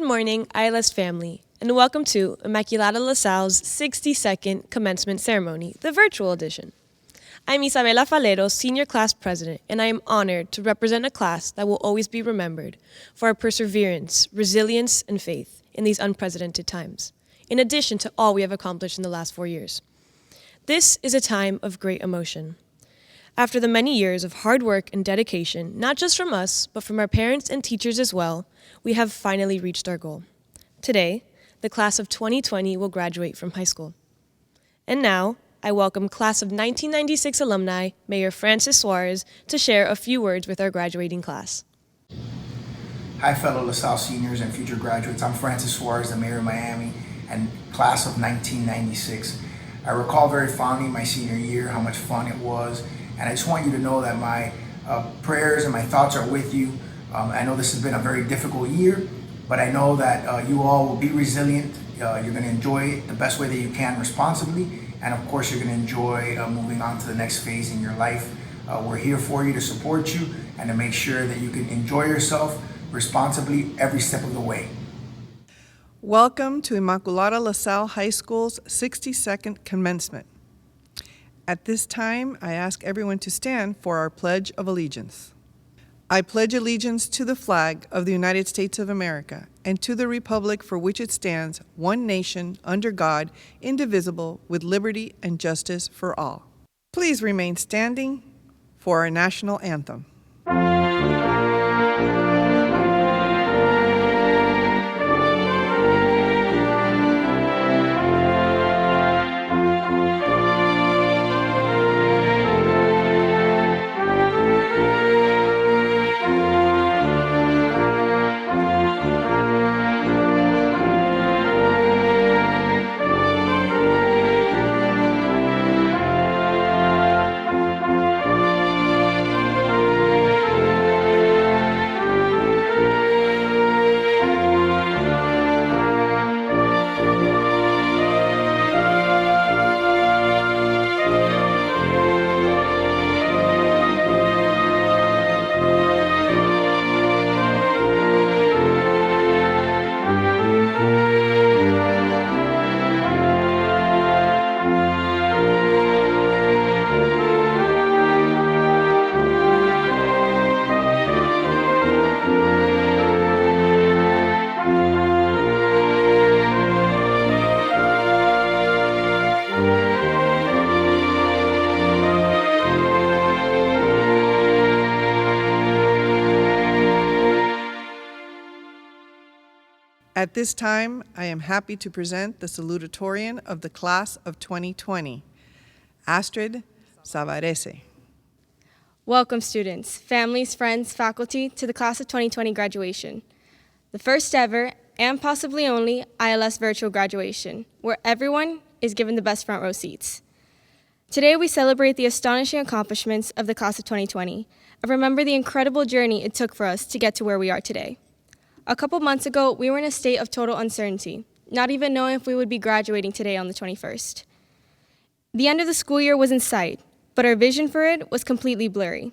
morning, ILS family, and welcome to Immaculata-La Salle's 60-second commencement ceremony, the virtual edition. I'm Isabella Falero, Senior Class President, and I am honored to represent a class that will always be remembered for our perseverance, resilience, and faith in these unprecedented times, in addition to all we have accomplished in the last 4 years. This is a time of great emotion. After the many years of hard work and dedication, not just from us, but from our parents and teachers as well, we have finally reached our goal. Today, the class of 2020 will graduate from high school. And now, I welcome class of 1996 alumni, Mayor Francis Suarez, to share a few words with our graduating class. Hi, fellow LaSalle seniors and future graduates. I'm Francis Suarez, the mayor of Miami, and class of 1996. I recall very fondly my senior year, how much fun it was, and I just want you to know that my prayers and my thoughts are with you. I know this has been a very difficult year, but I know that you all will be resilient. You're going to enjoy it the best way that you can responsibly, and of course you're going to enjoy moving on to the next phase in your life. We're here for you to support you and to make sure that you can enjoy yourself responsibly every step of the way. Welcome to Immaculata-La Salle High School's 60-second commencement. At this time, I ask everyone to stand for our Pledge of Allegiance. I pledge allegiance to the flag of the United States of America and to the republic for which it stands, one nation, under God, indivisible, with liberty and justice for all. Please remain standing for our national anthem. At this time, I am happy to present the salutatorian of the class of 2020, Astrid Savarese. Welcome, students, families, friends, faculty, to the class of 2020 graduation. The first ever, and possibly only, ILS virtual graduation, where everyone is given the best front row seats. Today, we celebrate the astonishing accomplishments of the class of 2020 and remember the incredible journey it took for us to get to where we are today. A couple months ago, we were in a state of total uncertainty, not even knowing if we would be graduating today on the 21st. The end of the school year was in sight, but our vision for it was completely blurry.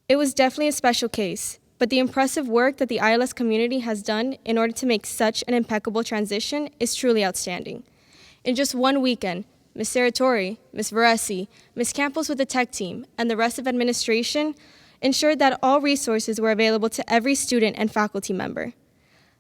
It was definitely a special case, but the impressive work that the ILS community has done in order to make such an impeccable transition is truly outstanding. In just one weekend, Ms. Serratore, Ms. Veresi, Ms. Campos with the tech team, and the rest of administration ensured that all resources were available to every student and faculty member.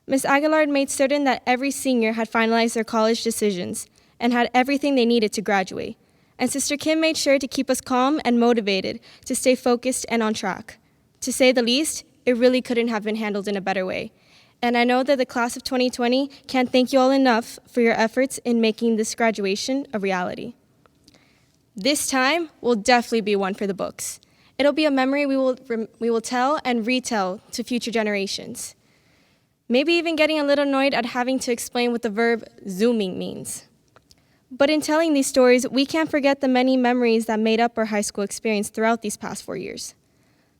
Ms. Aguilar made certain that every senior had finalized their college decisions and had everything they needed to graduate. And Sister Kim made sure to keep us calm and motivated to stay focused and on track. To say the least, it really couldn't have been handled in a better way. And I know that the class of 2020 can't thank you all enough for your efforts in making this graduation a reality. This time will definitely be one for the books. It'll be a memory we will tell and retell to future generations. Maybe even getting a little annoyed at having to explain what the verb zooming means. But in telling these stories, we can't forget the many memories that made up our high school experience throughout these past 4 years.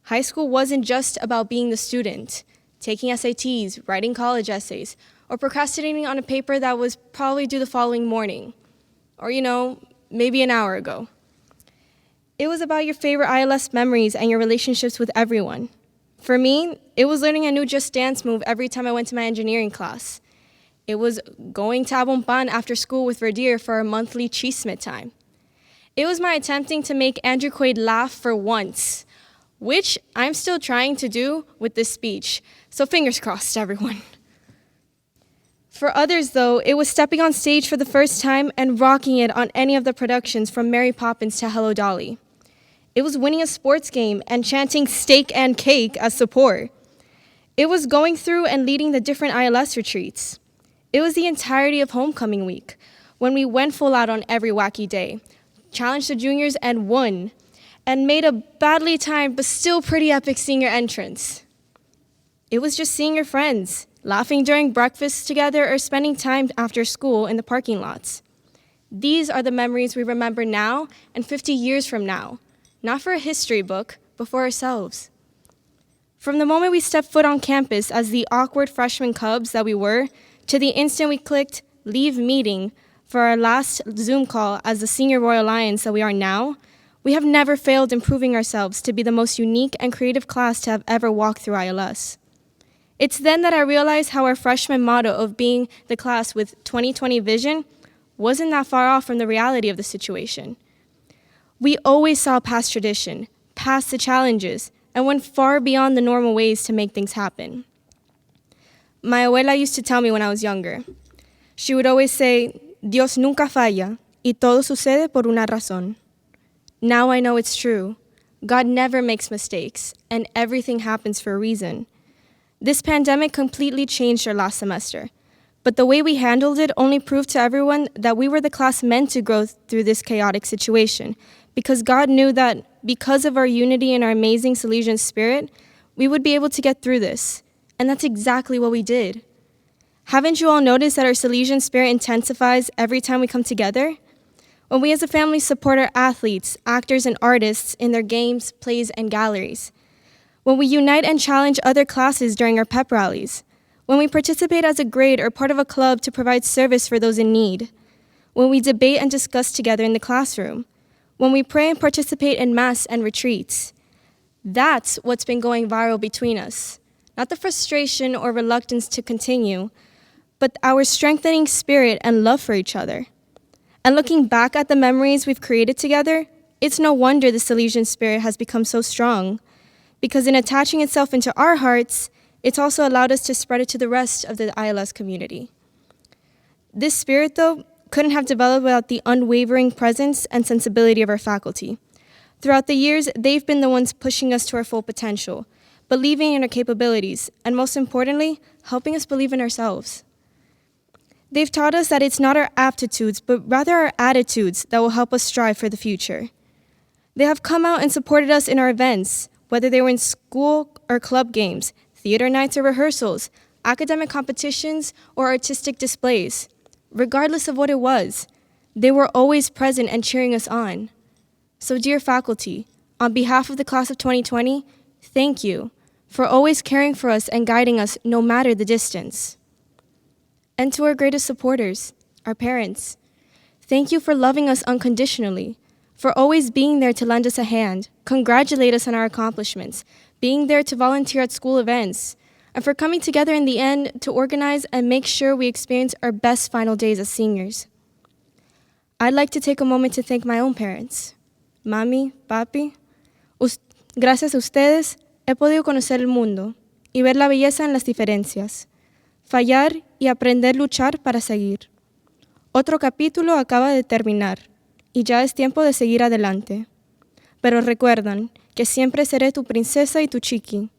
High school wasn't just about being the student, taking SATs, writing college essays, or procrastinating on a paper that was probably due the following morning, or maybe an hour ago. It was about your favorite ILS memories and your relationships with everyone. For me, it was learning a new Just Dance move every time I went to my engineering class. It was going to Abompan after school with Verdier for our monthly chisme time. It was my attempting to make Andrew Quaid laugh for once, which I'm still trying to do with this speech. So fingers crossed, everyone. For others, though, it was stepping on stage for the first time and rocking it on any of the productions from Mary Poppins to Hello Dolly. It was winning a sports game and chanting steak and cake as support. It was going through and leading the different ILS retreats. It was the entirety of homecoming week, when we went full out on every wacky day, challenged the juniors and won, and made a badly timed but still pretty epic senior entrance. It was just seeing your friends, laughing during breakfast together or spending time after school in the parking lots. These are the memories we remember now and 50 years from now, not for a history book, but for ourselves. From the moment we stepped foot on campus as the awkward freshman cubs that we were, to the instant we clicked leave meeting for our last Zoom call as the senior Royal Lions that we are now, we have never failed in proving ourselves to be the most unique and creative class to have ever walked through ILS. It's then that I realized how our freshman motto of being the class with 20/20 vision wasn't that far off from the reality of the situation. We always saw past tradition, past the challenges, and went far beyond the normal ways to make things happen. My abuela used to tell me when I was younger. She would always say, Dios nunca falla, y todo sucede por una razón. Now I know it's true. God never makes mistakes, and everything happens for a reason. This pandemic completely changed our last semester, but the way we handled it only proved to everyone that we were the class meant to grow through this chaotic situation, because God knew that because of our unity and our amazing Salesian spirit, we would be able to get through this, and that's exactly what we did. Haven't you all noticed that our Salesian spirit intensifies every time we come together? When we as a family support our athletes, actors, and artists in their games, plays, and galleries. When we unite and challenge other classes during our pep rallies. When we participate as a grade or part of a club to provide service for those in need. When we debate and discuss together in the classroom. When we pray and participate in mass and retreats. That's what's been going viral between us. Not the frustration or reluctance to continue, but our strengthening spirit and love for each other. And looking back at the memories we've created together, it's no wonder the Salesian spirit has become so strong. Because in attaching itself into our hearts, it's also allowed us to spread it to the rest of the ILS community. This spirit, though, couldn't have developed without the unwavering presence and sensibility of our faculty. Throughout the years, they've been the ones pushing us to our full potential, believing in our capabilities, and most importantly, helping us believe in ourselves. They've taught us that it's not our aptitudes, but rather our attitudes that will help us strive for the future. They have come out and supported us in our events, whether they were in school or club games, theater nights or rehearsals, academic competitions or artistic displays. Regardless of what it was, they were always present and cheering us on. So dear faculty, on behalf of the class of 2020, thank you for always caring for us and guiding us no matter the distance. And to our greatest supporters, our parents, thank you for loving us unconditionally, for always being there to lend us a hand, congratulate us on our accomplishments, being there to volunteer at school events, and for coming together in the end to organize and make sure we experience our best final days as seniors. I'd like to take a moment to thank my own parents. Mami, papi, gracias a ustedes he podido conocer el mundo y ver la belleza en las diferencias, fallar y aprender a luchar para seguir. Otro capítulo acaba de terminar. Y ya es tiempo de seguir adelante. Pero recuerdan que siempre seré tu princesa y tu chiqui,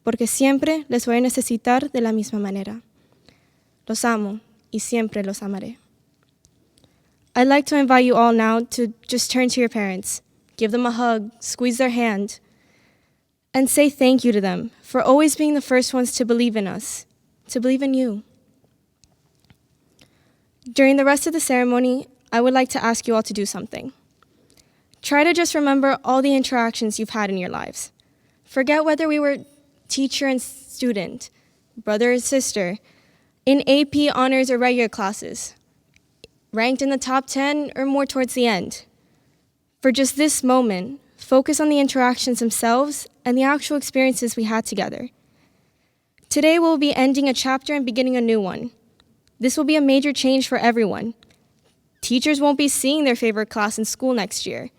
porque siempre les voy a necesitar de la misma manera. Los amo y siempre los amaré. I'd like to invite you all now to just turn to your parents, give them a hug, squeeze their hand, and say thank you to them for always being the first ones to believe in us, to believe in you. During the rest of the ceremony, I would like to ask you all to do something. Try to just remember all the interactions you've had in your lives. Forget whether we were teacher and student, brother and sister, in AP, honors, or regular classes, ranked in the top 10 or more towards the end. For just this moment, focus on the interactions themselves and the actual experiences we had together. Today, we'll be ending a chapter and beginning a new one. This will be a major change for everyone. Teachers won't be seeing their favorite class in school next year.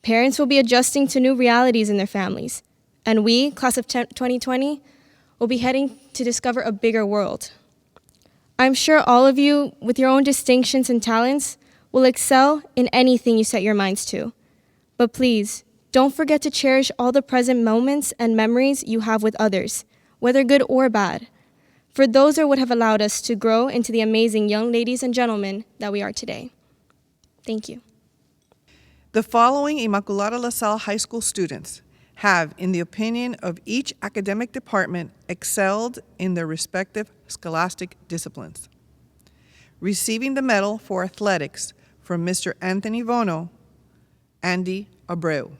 Parents will be adjusting to new realities in their families. And we, class of 2020, will be heading to discover a bigger world. I'm sure all of you, with your own distinctions and talents, will excel in anything you set your minds to. But please, don't forget to cherish all the present moments and memories you have with others, whether good or bad. For those are what have allowed us to grow into the amazing young ladies and gentlemen that we are today. Thank you. The following Immaculata-La Salle High School students have, in the opinion of each academic department, excelled in their respective scholastic disciplines. Receiving the medal for athletics from Mr. Anthony Bono, Andy Abreu.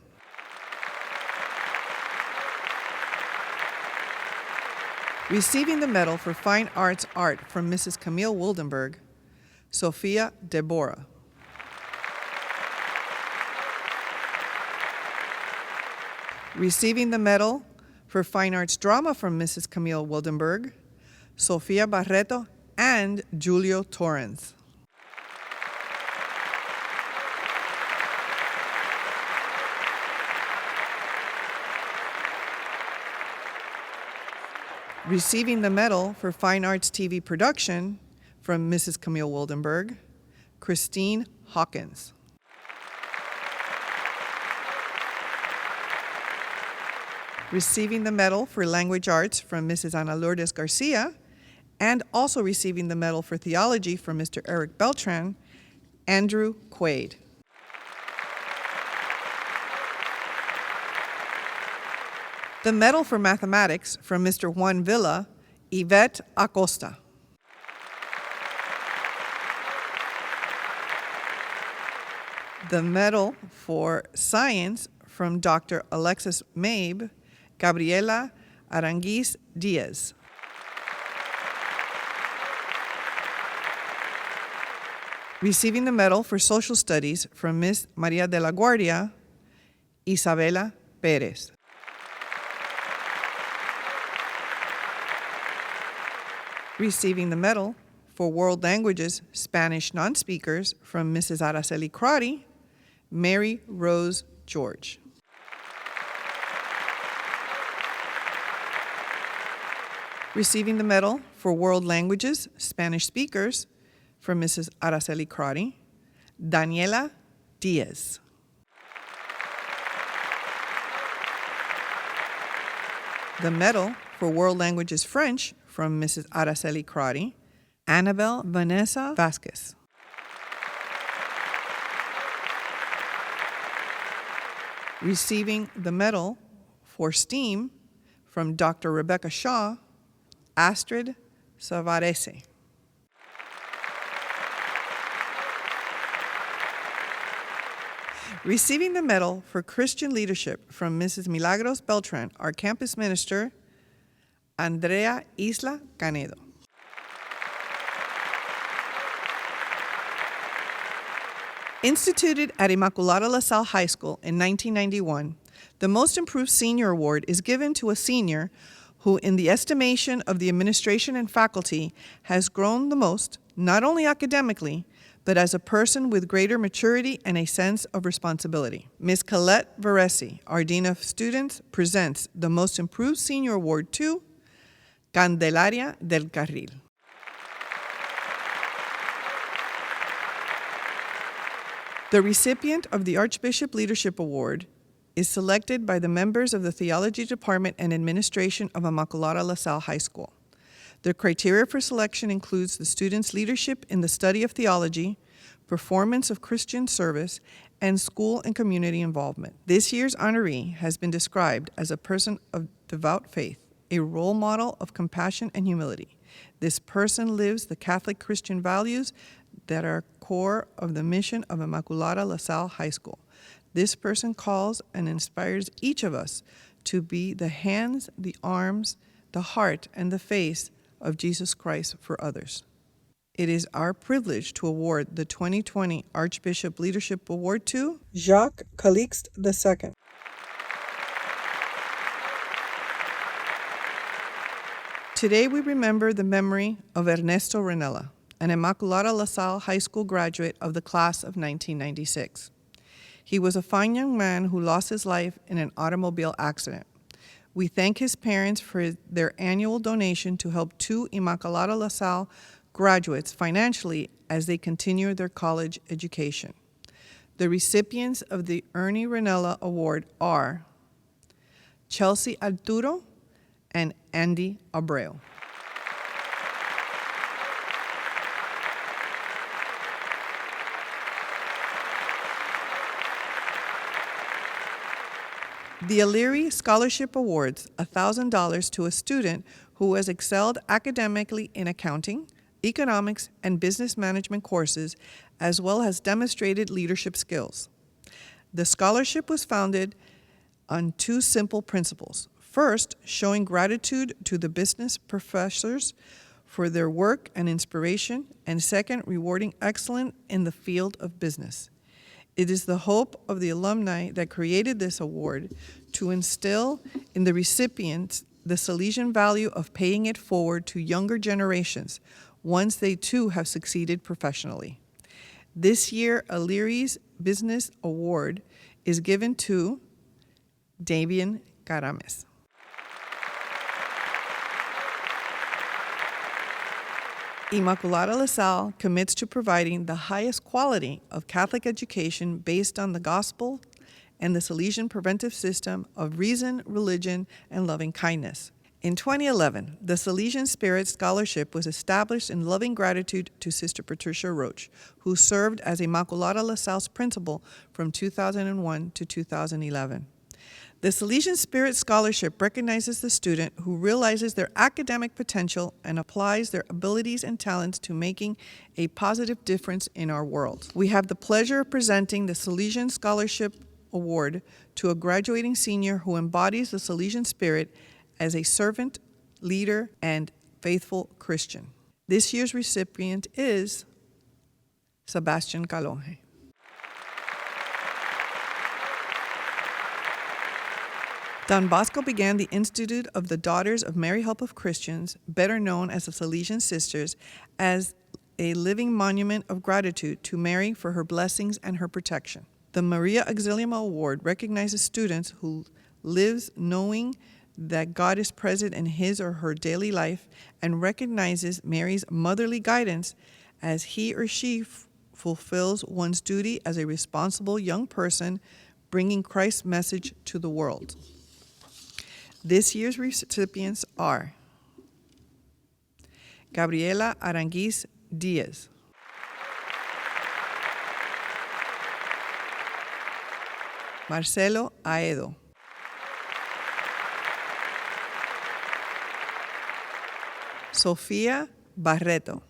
Receiving the medal for fine arts art from Mrs. Camille Wildenberg, Sofia Deborah. Receiving the medal for fine arts drama from Mrs. Camille Wildenberg, Sofia Barreto and Julio Torrens. Receiving the medal for fine arts TV production from Mrs. Camille Wildenberg, Christine Hawkins. Receiving the medal for language arts from Mrs. Ana Lourdes Garcia, and also receiving the medal for theology from Mr. Eric Beltran, Andrew Quaid. The medal for mathematics from Mr. Juan Villa, Yvette Acosta. The medal for science from Dr. Alexis Mabe, Gabriela Aranguiz Diaz. Receiving the medal for social studies from Miss Maria de la Guardia, Isabella Perez. Receiving the medal for world languages, Spanish non-speakers from Mrs. Araceli Crotty, Mary Rose George. Receiving the medal for world languages, Spanish speakers from Mrs. Araceli Crotty, Daniela Diaz. The medal for world languages, French from Mrs. Araceli Crotty, Annabelle Vanessa Vasquez. Receiving the medal for STEAM from Dr. Rebecca Shaw, Astrid Savarese. Receiving the medal for Christian leadership from Mrs. Milagros Beltran, our campus minister, Andrea Isla Canedo. Instituted at Immaculata-La Salle High School in 1991, the Most Improved Senior Award is given to a senior who, in the estimation of the administration and faculty, has grown the most, not only academically, but as a person with greater maturity and a sense of responsibility. Ms. Colette Varesi, our Dean of Students, presents the Most Improved Senior Award to Candelaria del Carril. The recipient of the Archbishop Leadership Award is selected by the members of the Theology Department and Administration of Immaculata-La Salle High School. The criteria for selection includes the student's leadership in the study of theology, performance of Christian service, and school and community involvement. This year's honoree has been described as a person of devout faith, a role model of compassion and humility. This person lives the Catholic Christian values that are core of the mission of Immaculata-La Salle High School. This person calls and inspires each of us to be the hands, the arms, the heart, and the face of Jesus Christ for others. It is our privilege to award the 2020 Archbishop Leadership Award to Jacques Calixte II. Today we remember the memory of Ernesto Ranella, an Immaculata-La Salle High School graduate of the class of 1996. He was a fine young man who lost his life in an automobile accident. We thank his parents for their annual donation to help 2 Immaculata-La Salle graduates financially as they continue their college education. The recipients of the Ernie Ranella Award are Chelsea Arturo and Andy Abreu. The O'Leary Scholarship awards $1,000 to a student who has excelled academically in accounting, economics, and business management courses, as well as demonstrated leadership skills. The scholarship was founded on 2 simple principles. First, showing gratitude to the business professors for their work and inspiration, and second, rewarding excellence in the field of business. It is the hope of the alumni that created this award to instill in the recipients the Salesian value of paying it forward to younger generations once they too have succeeded professionally. This year, O'Leary's Business Award is given to Davian Carames. Immaculata-La Salle commits to providing the highest quality of Catholic education based on the gospel and the Salesian preventive system of reason, religion, and loving kindness. In 2011, the Salesian Spirit Scholarship was established in loving gratitude to Sister Patricia Roach, who served as Immaculata-La Salle's principal from 2001 to 2011. The Salesian Spirit Scholarship recognizes the student who realizes their academic potential and applies their abilities and talents to making a positive difference in our world. We have the pleasure of presenting the Salesian Scholarship Award to a graduating senior who embodies the Salesian spirit as a servant, leader, and faithful Christian. This year's recipient is Sebastian Calonge. Don Bosco began the Institute of the Daughters of Mary Help of Christians, better known as the Salesian Sisters, as a living monument of gratitude to Mary for her blessings and her protection. The Maria Auxilium Award recognizes students who lives knowing that God is present in his or her daily life and recognizes Mary's motherly guidance as he or she fulfills one's duty as a responsible young person, bringing Christ's message to the world. This year's recipients are Gabriela Aranguiz Diaz, Marcelo Aedo, Sofía Barreto,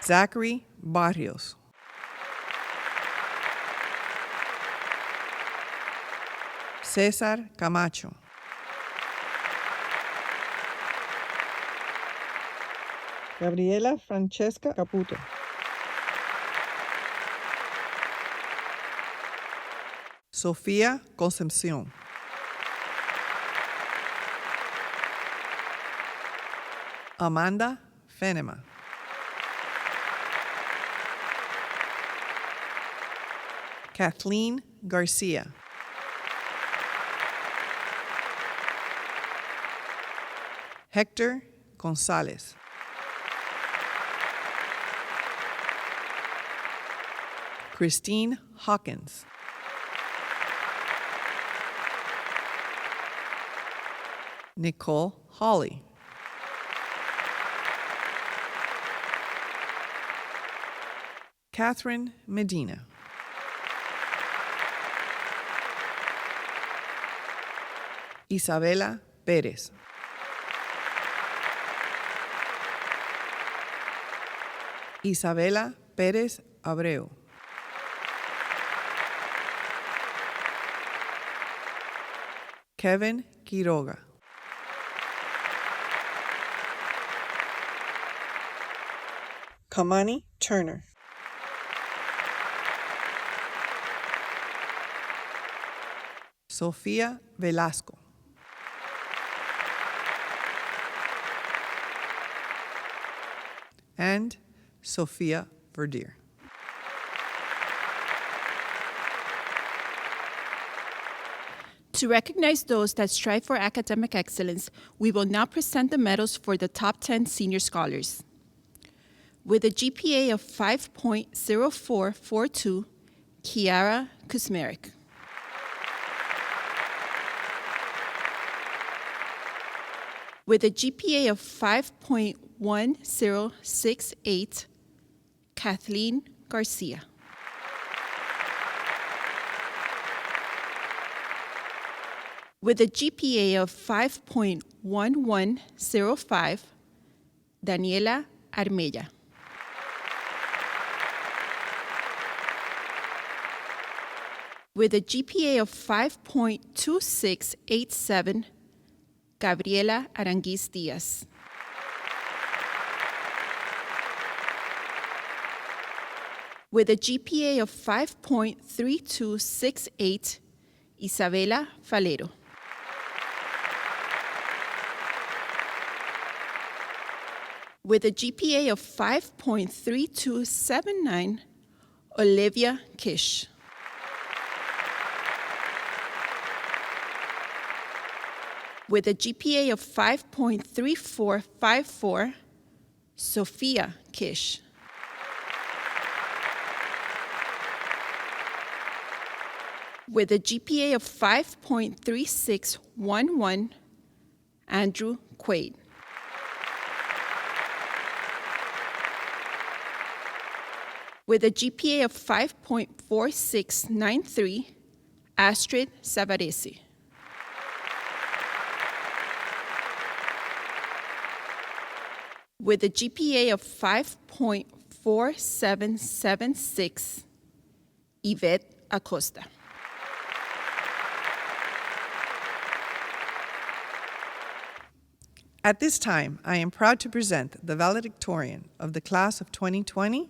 Zachary Barrios, César Camacho, Gabriela Francesca Caputo, Sofía Concepción, Amanda Fenema, Kathleen Garcia, Hector González, Christine Hawkins, Nicole Hawley, Catherine Medina, Isabella Pérez, Isabella Pérez Abreu, Kevin Quiroga, Kamani Turner, Sofia Velasco. And Sophia Verdier. To recognize those that strive for academic excellence, we will now present the medals for the top 10 senior scholars. With a GPA of 5.0442, Kiara Kuzmarek. With a GPA of 5.1068, Kathleen Garcia. With a GPA of 5.1105, Daniela Armella. With a GPA of 5.2687, Gabriela Aranguiz Diaz. With a GPA of 5.3268, Isabella Falero. With a GPA of 5.3279, Olivia Kish. With a GPA of 5.3454, Sophia Kish. With a GPA of 5.3611, Andrew Quaid. With a GPA of 5.4693, Astrid Savarese. With a GPA of 5.4776, Yvette Acosta. At this time, I am proud to present the valedictorian of the class of 2020,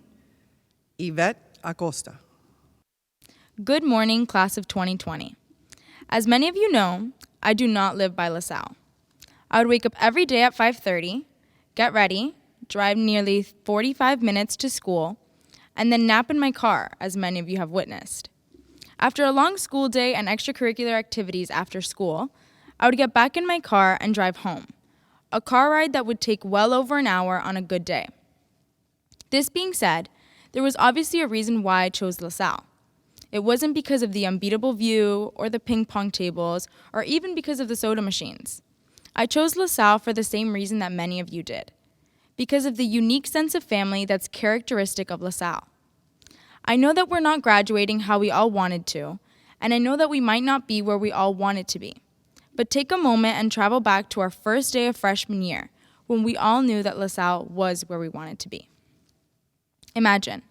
Yvette Acosta. Good morning, class of 2020. As many of you know, I do not live by LaSalle. I would wake up every day at 5:30, get ready, drive nearly 45 minutes to school, and then nap in my car, as many of you have witnessed. After a long school day and extracurricular activities after school, I would get back in my car and drive home, a car ride that would take well over an hour on a good day. This being said, there was obviously a reason why I chose LaSalle. It wasn't because of the unbeatable view or the ping pong tables or even because of the soda machines. I chose LaSalle for the same reason that many of you did, because of the unique sense of family that's characteristic of LaSalle. I know that we're not graduating how we all wanted to, and I know that we might not be where we all wanted to be. But take a moment and travel back to our first day of freshman year, when we all knew that LaSalle was where we wanted to be. Imagine,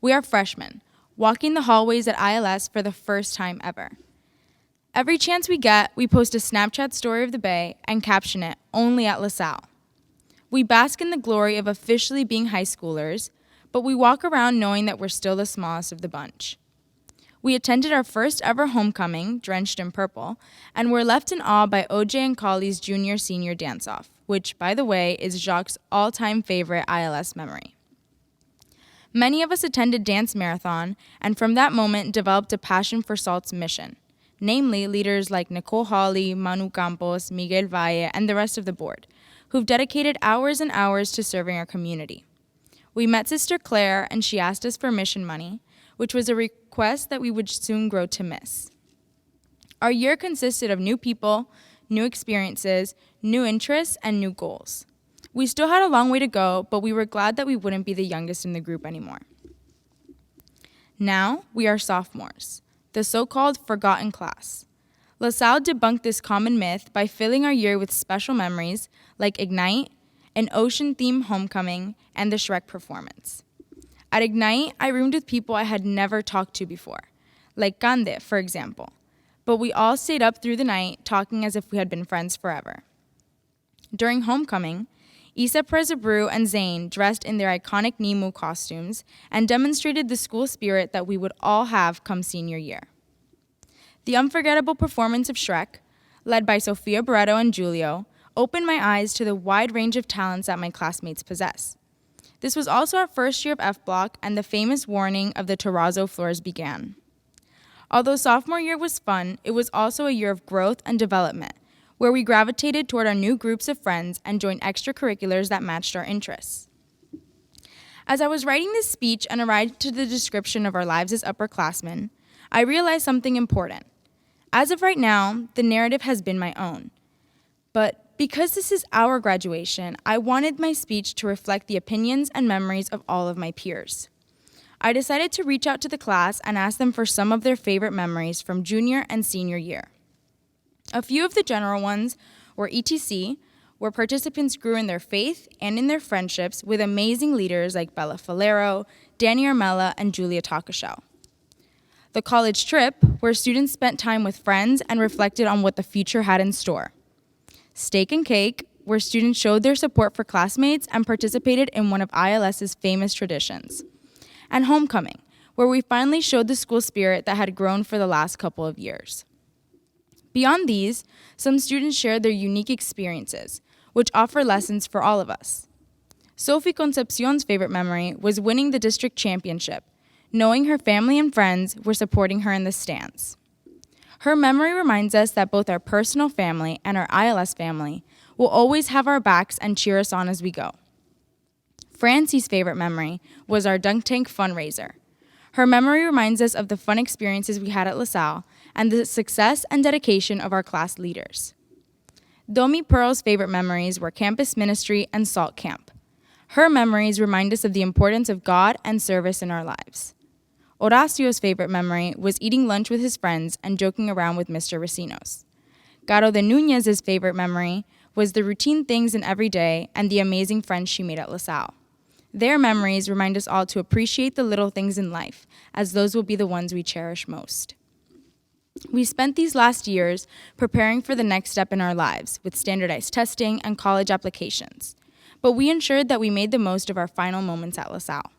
we are freshmen, walking the hallways at ILS for the first time ever. Every chance we get, we post a Snapchat story of the bay and caption it, "Only at LaSalle." We bask in the glory of officially being high schoolers, but we walk around knowing that we're still the smallest of the bunch. We attended our first ever homecoming, drenched in purple, and were left in awe by OJ and Collie's junior-senior dance-off, which, by the way, is Jacques' all-time favorite ILS memory. Many of us attended Dance Marathon, and from that moment developed a passion for SALT's mission, namely leaders like Nicole Hawley, Manu Campos, Miguel Valle, and the rest of the board, who've dedicated hours and hours to serving our community. We met Sister Claire, and she asked us for mission money, which was a request that we would soon grow to miss. Our year consisted of new people, new experiences, new interests, and new goals. We still had a long way to go, but we were glad that we wouldn't be the youngest in the group anymore. Now, we are sophomores, the so-called forgotten class. LaSalle debunked this common myth by filling our year with special memories like Ignite, an ocean-themed homecoming, and the Shrek performance. At Ignite, I roomed with people I had never talked to before, like Cande, for example, but we all stayed up through the night talking as if we had been friends forever. During homecoming, Isa Prezabru and Zane dressed in their iconic Nemu costumes and demonstrated the school spirit that we would all have come senior year. The unforgettable performance of Shrek, led by Sofia Barreto and Giulio, opened my eyes to the wide range of talents that my classmates possess. This was also our first year of F Block, and the famous warning of the terrazzo floors began. Although sophomore year was fun, it was also a year of growth and development, where we gravitated toward our new groups of friends and joined extracurriculars that matched our interests. As I was writing this speech and arrived to the description of our lives as upperclassmen, I realized something important. As of right now, the narrative has been my own. But because this is our graduation, I wanted my speech to reflect the opinions and memories of all of my peers. I decided to reach out to the class and ask them for some of their favorite memories from junior and senior year. A few of the general ones were ETC, where participants grew in their faith and in their friendships with amazing leaders like Bella Falero, Danny Armella, and Julia Takashel. The college trip, where students spent time with friends and reflected on what the future had in store. Steak and Cake, where students showed their support for classmates and participated in one of ILS's famous traditions. And Homecoming, where we finally showed the school spirit that had grown for the last couple of years. Beyond these, some students shared their unique experiences, which offer lessons for all of us. Sophie Concepcion's favorite memory was winning the district championship, knowing her family and friends were supporting her in the stands. Her memory reminds us that both our personal family and our ILS family will always have our backs and cheer us on as we go. Francie's favorite memory was our dunk tank fundraiser. Her memory reminds us of the fun experiences we had at LaSalle and the success and dedication of our class leaders. Domi Pearl's favorite memories were campus ministry and salt camp. Her memories remind us of the importance of God and service in our lives. Horacio's favorite memory was eating lunch with his friends and joking around with Mr. Racinos. Caro de Nunez's favorite memory was the routine things in every day and the amazing friends she made at LaSalle. Their memories remind us all to appreciate the little things in life, as those will be the ones we cherish most. We spent these last years preparing for the next step in our lives with standardized testing and college applications, but we ensured that we made the most of our final moments at LaSalle.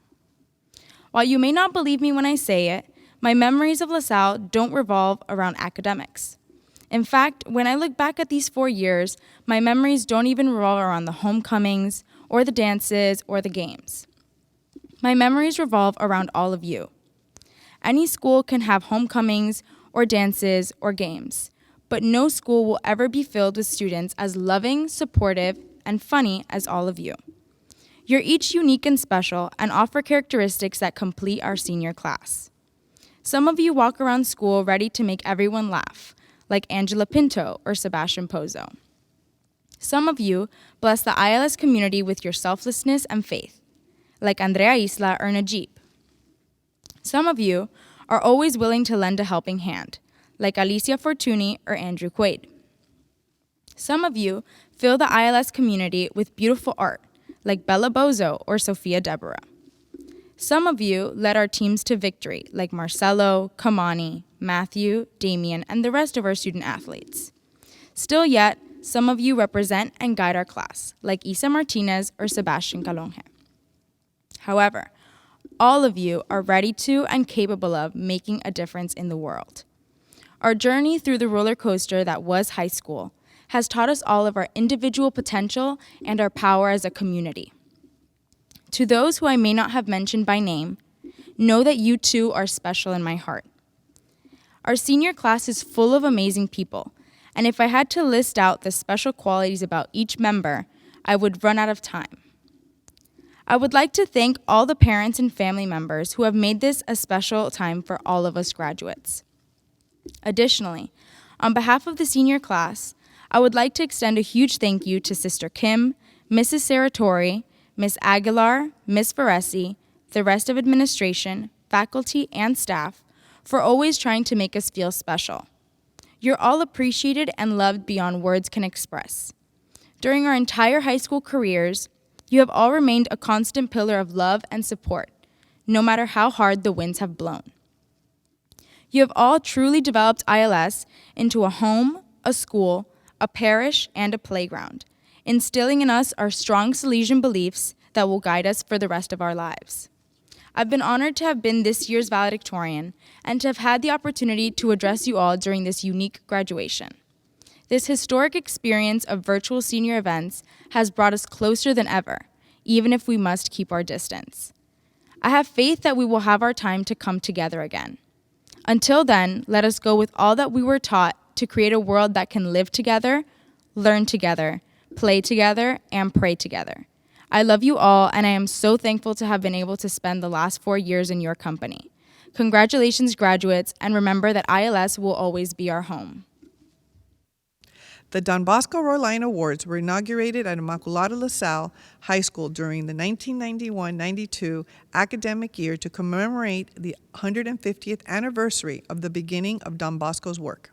While you may not believe me when I say it, my memories of LaSalle don't revolve around academics. In fact, when I look back at these 4 years, my memories don't even revolve around the homecomings, or the dances, or the games. My memories revolve around all of you. Any school can have homecomings, or dances, or games, but no school will ever be filled with students as loving, supportive, and funny as all of you. You're each unique and special and offer characteristics that complete our senior class. Some of you walk around school ready to make everyone laugh, like Angela Pinto or Sebastian Pozo. Some of you bless the ILS community with your selflessness and faith, like Andrea Isla or Najib. Some of you are always willing to lend a helping hand, like Alicia Fortuny or Andrew Quaid. Some of you fill the ILS community with beautiful art, like Bella Bozo or Sophia Deborah. Some of you led our teams to victory, like Marcelo, Kamani, Matthew, Damien, and the rest of our student athletes. Still yet, some of you represent and guide our class, like Isa Martinez or Sebastian Calonge. However, all of you are ready to and capable of making a difference in the world. Our journey through the roller coaster that was high school has taught us all of our individual potential and our power as a community. To those who I may not have mentioned by name, know that you too are special in my heart. Our senior class is full of amazing people, and if I had to list out the special qualities about each member, I would run out of time. I would like to thank all the parents and family members who have made this a special time for all of us graduates. Additionally, on behalf of the senior class, I would like to extend a huge thank you to Sister Kim, Mrs. Serratore, Ms. Aguilar, Ms. Ferresi, the rest of administration, faculty, and staff for always trying to make us feel special. You're all appreciated and loved beyond words can express. During our entire high school careers, you have all remained a constant pillar of love and support, no matter how hard the winds have blown. You have all truly developed ILS into a home, a school, a parish, and a playground, instilling in us our strong Salesian beliefs that will guide us for the rest of our lives. I've been honored to have been this year's valedictorian and to have had the opportunity to address you all during this unique graduation. This historic experience of virtual senior events has brought us closer than ever, even if we must keep our distance. I have faith that we will have our time to come together again. Until then, let us go with all that we were taught to create a world that can live together, learn together, play together, and pray together. I love you all, and I am so thankful to have been able to spend the last 4 years in your company. Congratulations, graduates, and remember that ILS will always be our home. The Don Bosco Royal Lion Awards were inaugurated at Immaculata-La Salle High School during the 1991-92 academic year to commemorate the 150th anniversary of the beginning of Don Bosco's work.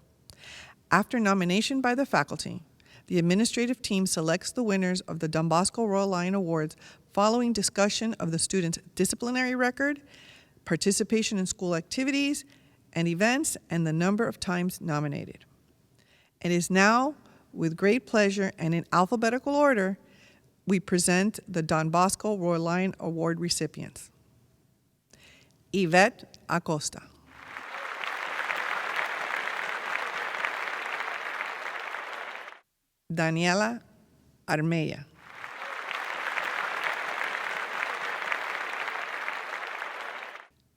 After nomination by the faculty, the administrative team selects the winners of the Don Bosco Royal Lion Awards following discussion of the student's disciplinary record, participation in school activities and events, and the number of times nominated. It is now, with great pleasure and in alphabetical order, we present the Don Bosco Royal Lion Award recipients. Yvette Acosta. Daniela Armella.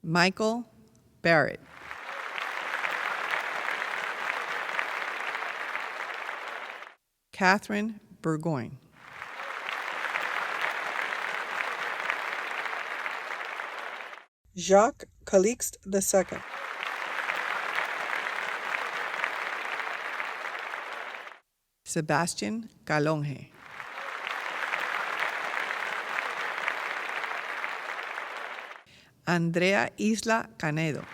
Michael Barrett. Catherine Burgoyne. Jacques Calixte II. Sebastian Calonge. Andrea Isla Canedo.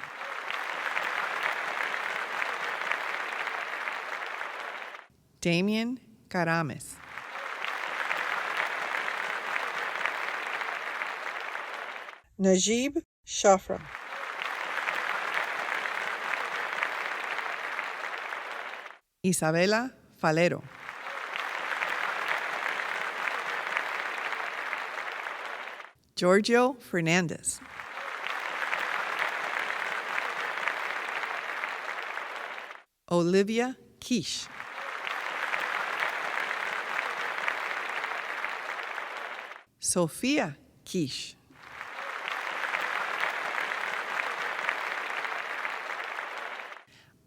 Damien Carames. Najib Shafra. Isabella Falero. Giorgio Fernandez. Olivia Quiche. Sofia Quiche.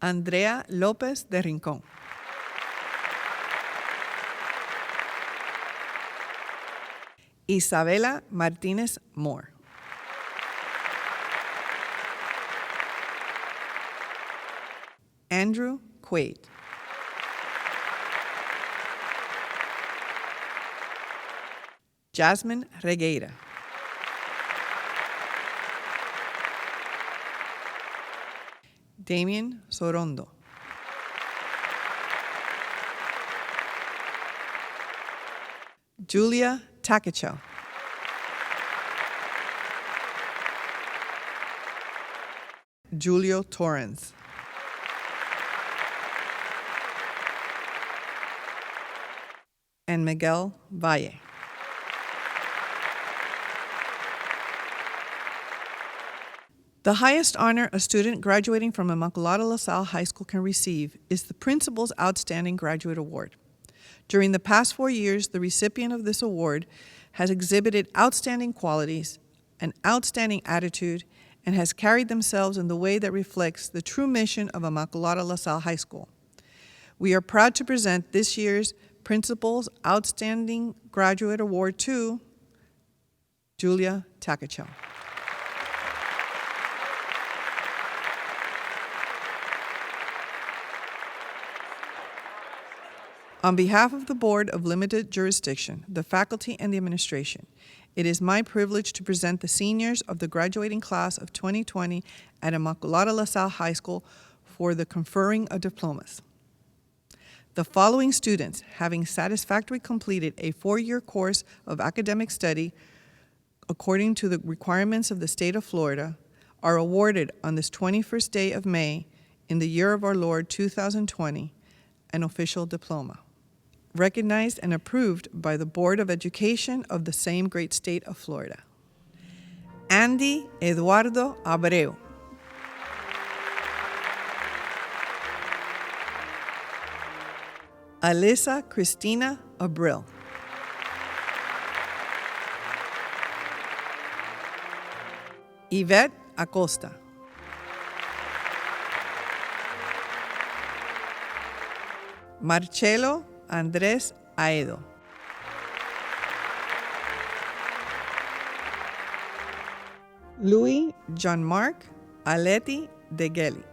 Andrea López de Rincón. Isabela Martínez Moore. Andrew Quaid. Jasmine Regueira. Damien Sorondo. Julia Takachel. Julio Torrens. And Miguel Valle. The highest honor a student graduating from Immaculata-La Salle High School can receive is the Principal's Outstanding Graduate Award. During the past 4 years, the recipient of this award has exhibited outstanding qualities, an outstanding attitude, and has carried themselves in the way that reflects the true mission of Immaculata-La Salle High School. We are proud to present this year's Principal's Outstanding Graduate Award to Julia Takachel. On behalf of the Board of Limited Jurisdiction, the faculty, and the administration, it is my privilege to present the seniors of the graduating class of 2020 at Immaculata-La Salle High School for the conferring of diplomas. The following students, having satisfactorily completed a 4-year course of academic study according to the requirements of the state of Florida, are awarded on this 21st day of May in the year of our Lord 2020 an official diploma, recognized and approved by the Board of Education of the same great state of Florida. Andy Eduardo Abreu. Alyssa Christina Abril. Yvette Acosta. Marcelo Andrés Aedo. Louis John Mark Aleti de Gelli.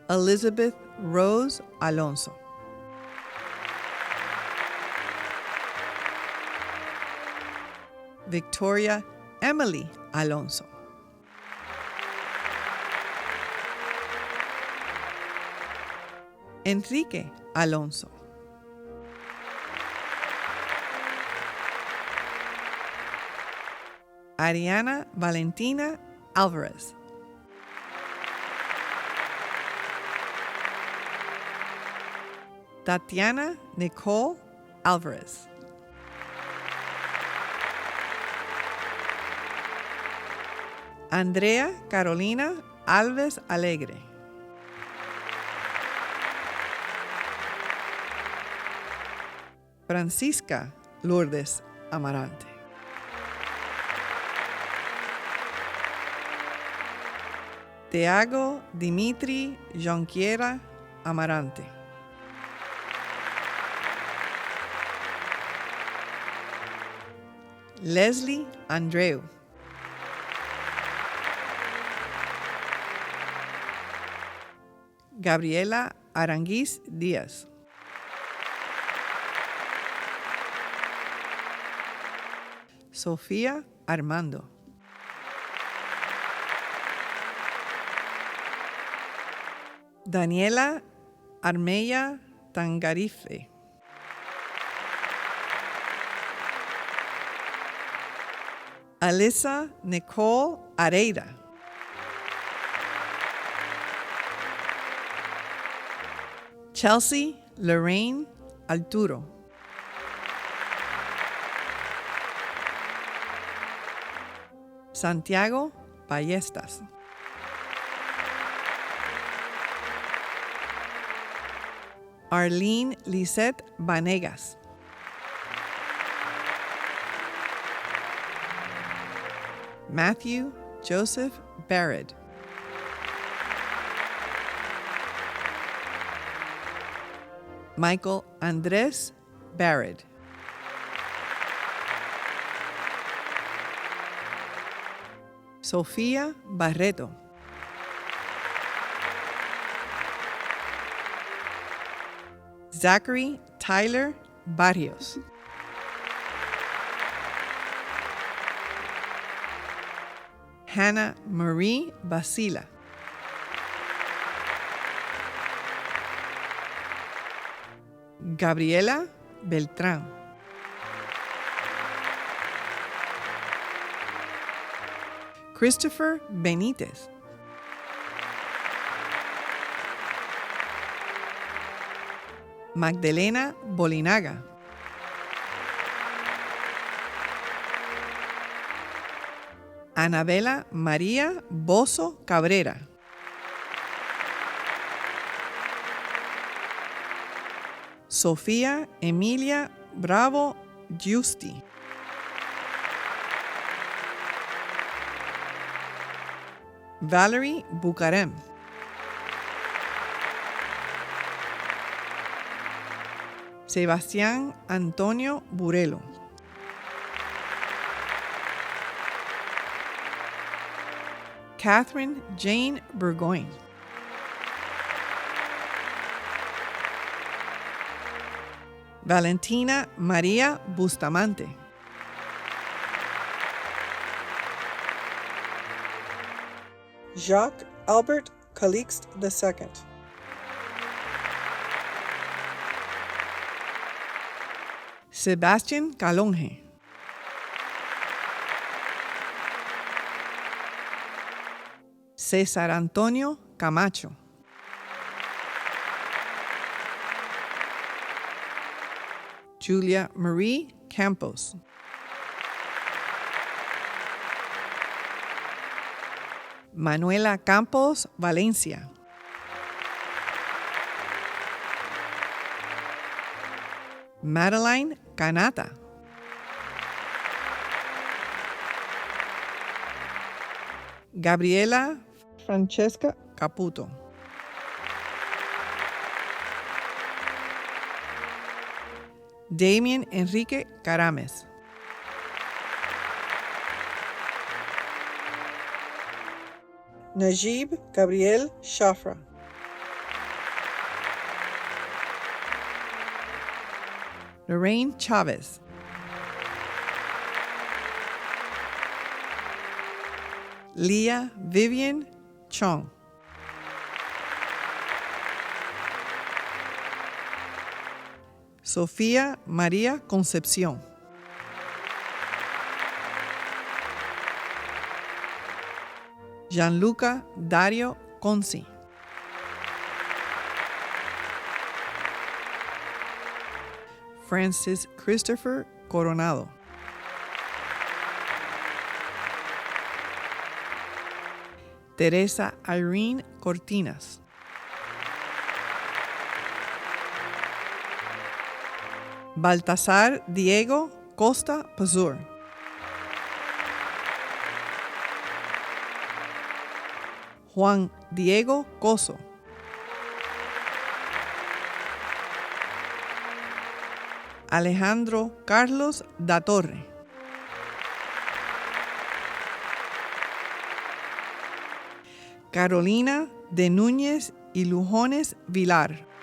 Elizabeth Rose Alonso. Victoria Emily Alonso. Enrique Alonso. Ariana Valentina Alvarez. Tatiana Nicole Alvarez. Andrea Carolina Alves Alegre. Francisca Lourdes Amarante. Tiago Dimitri Jonquiera Amarante. Leslie Andreu. Gabriela Aranguiz Díaz. Sofía Armando. Daniela Armeya Tangarife. Alyssa Nicole Areira. Chelsea Lorraine Alturo. Santiago Ballestas. Arlene Lisette Vanegas. Matthew Joseph Barrett. Michael Andres Barrett. Sofía Barreto. Zachary Tyler Barrios. Hannah Marie Basila. Gabriela Beltrán. Christopher Benitez. Magdalena Bolinaga. Anabela María Bozo Cabrera. Sofía Emilia Bravo Giusti. Valerie Bucarem. Sebastián Antonio Burelo. Catherine Jane Burgoyne. Valentina María Bustamante. Jacques Albert Calixt II. Sebastian Calonge. César Antonio Camacho. Julia Marie Campos. Manuela Campos Valencia. Madeline Canata. Gabriela Francesca Caputo. Damien Enrique Carames. Najib Gabriel Shafra. Lorraine Chavez. Leah Vivian Chong. Sofía María Concepción. Gianluca Dario Conci. Francis Christopher Coronado. Teresa Irene Cortinas. Baltasar Diego Costa Pazur. Juan Diego Coso. Alejandro Carlos da Torre. Carolina de Núñez y Lujones Vilar.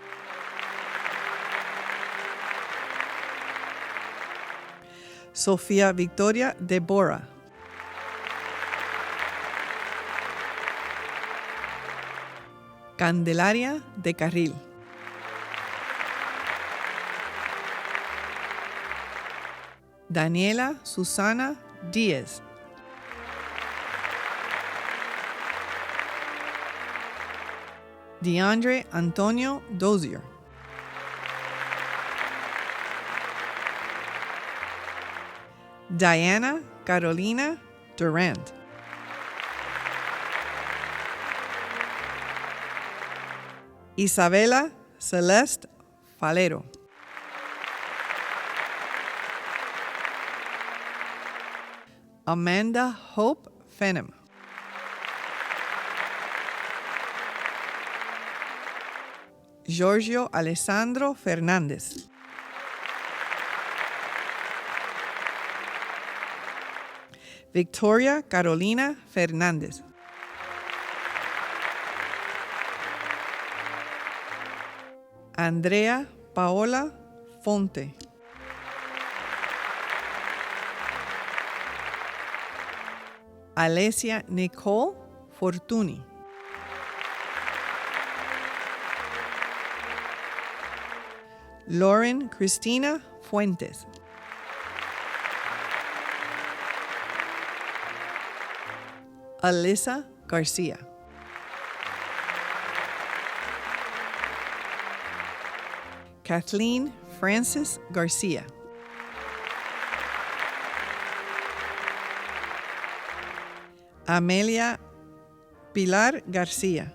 Sofía Victoria Deborah. Candelaria de Carril. Daniela Susana Díez. DeAndre Antonio Dozier. Diana Carolina Durant. Isabella Celeste Falero. Amanda Hope Fenham. Giorgio Alessandro Fernández. Victoria Carolina Fernández. Andrea Paola Fonte. Alessia Nicole Fortuny. Lauren Cristina Fuentes. Alyssa Garcia. Kathleen Francis Garcia. Amelia Pilar Garcia.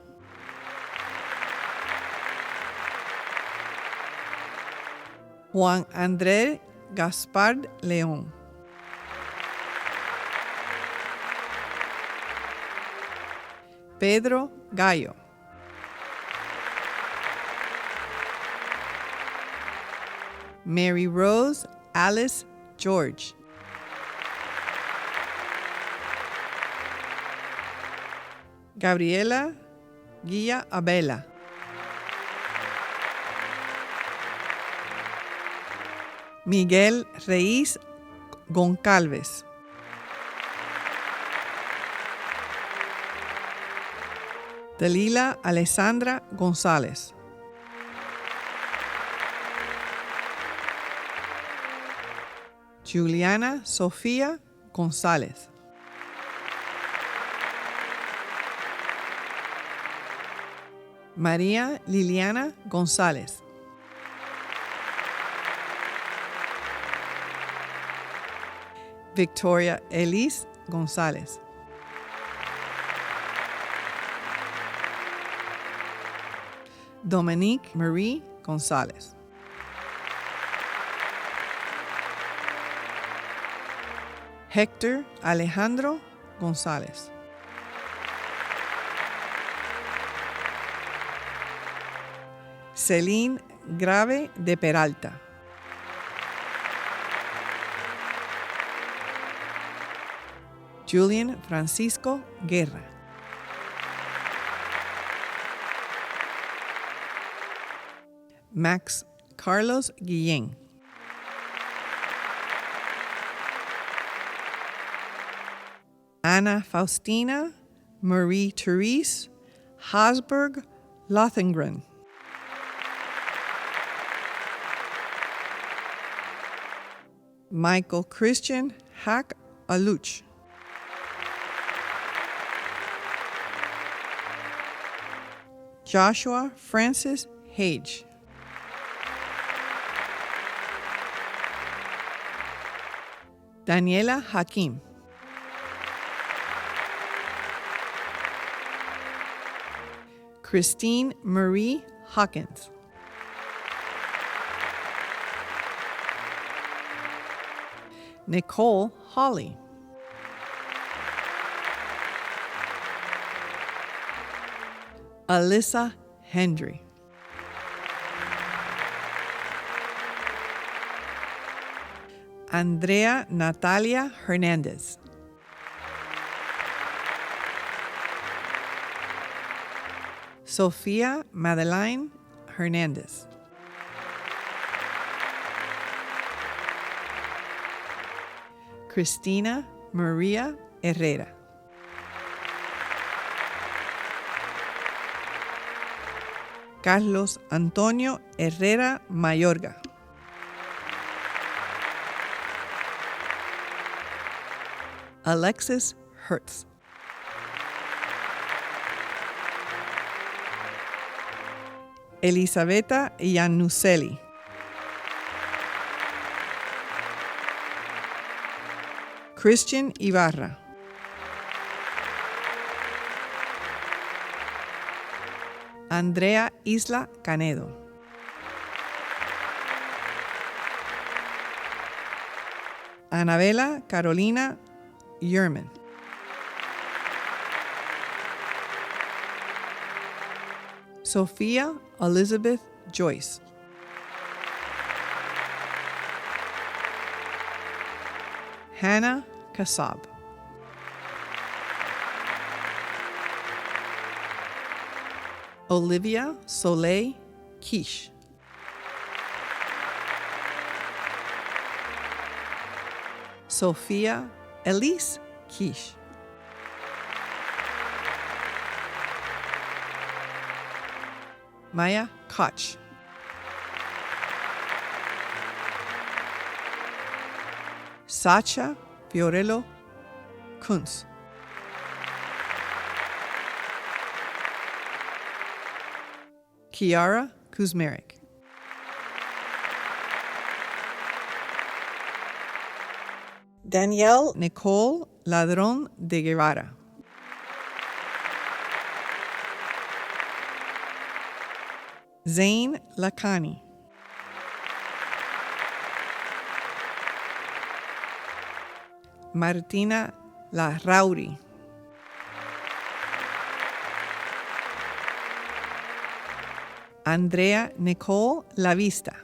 Juan André Gaspard León. Pedro Gallo. Mary Rose Alice George. Gabriela Guía Abela. Miguel Reís Goncalves. Dalila Alessandra González. Juliana Sofía González. María Liliana González. Victoria Elise Gonzalez. Dominique Marie Gonzalez. Hector Alejandro Gonzalez. Celine Grave de Peralta. Julian Francisco Guerra. Max Carlos Guillén. Ana Faustina Marie Therese Hasberg Lothengren. Michael Christian Hack Aluch. Joshua Francis Hage. Daniela Hakim. Christine Marie Hawkins. Nicole Hawley. Alyssa Hendry. Andrea Natalia Hernandez. Sofia Madeline Hernandez. Cristina Maria Herrera. Carlos Antonio Herrera Mayorga. Alexis Hertz. Elisabetta Iannuselli. Christian Ibarra. Andrea Isla Canedo. Anabela Carolina Yerman. Sophia Elizabeth Joyce. Hannah Kassab. Olivia Soleil Quiche. Sophia Elise Quiche. Maya Koch. Sacha Fiorello Kunz. Kiara Kuzmarek. Danielle Nicole Ladrón de Guevara. Zain Lakani. Martina Larrauri. Andrea Nicole Lavista.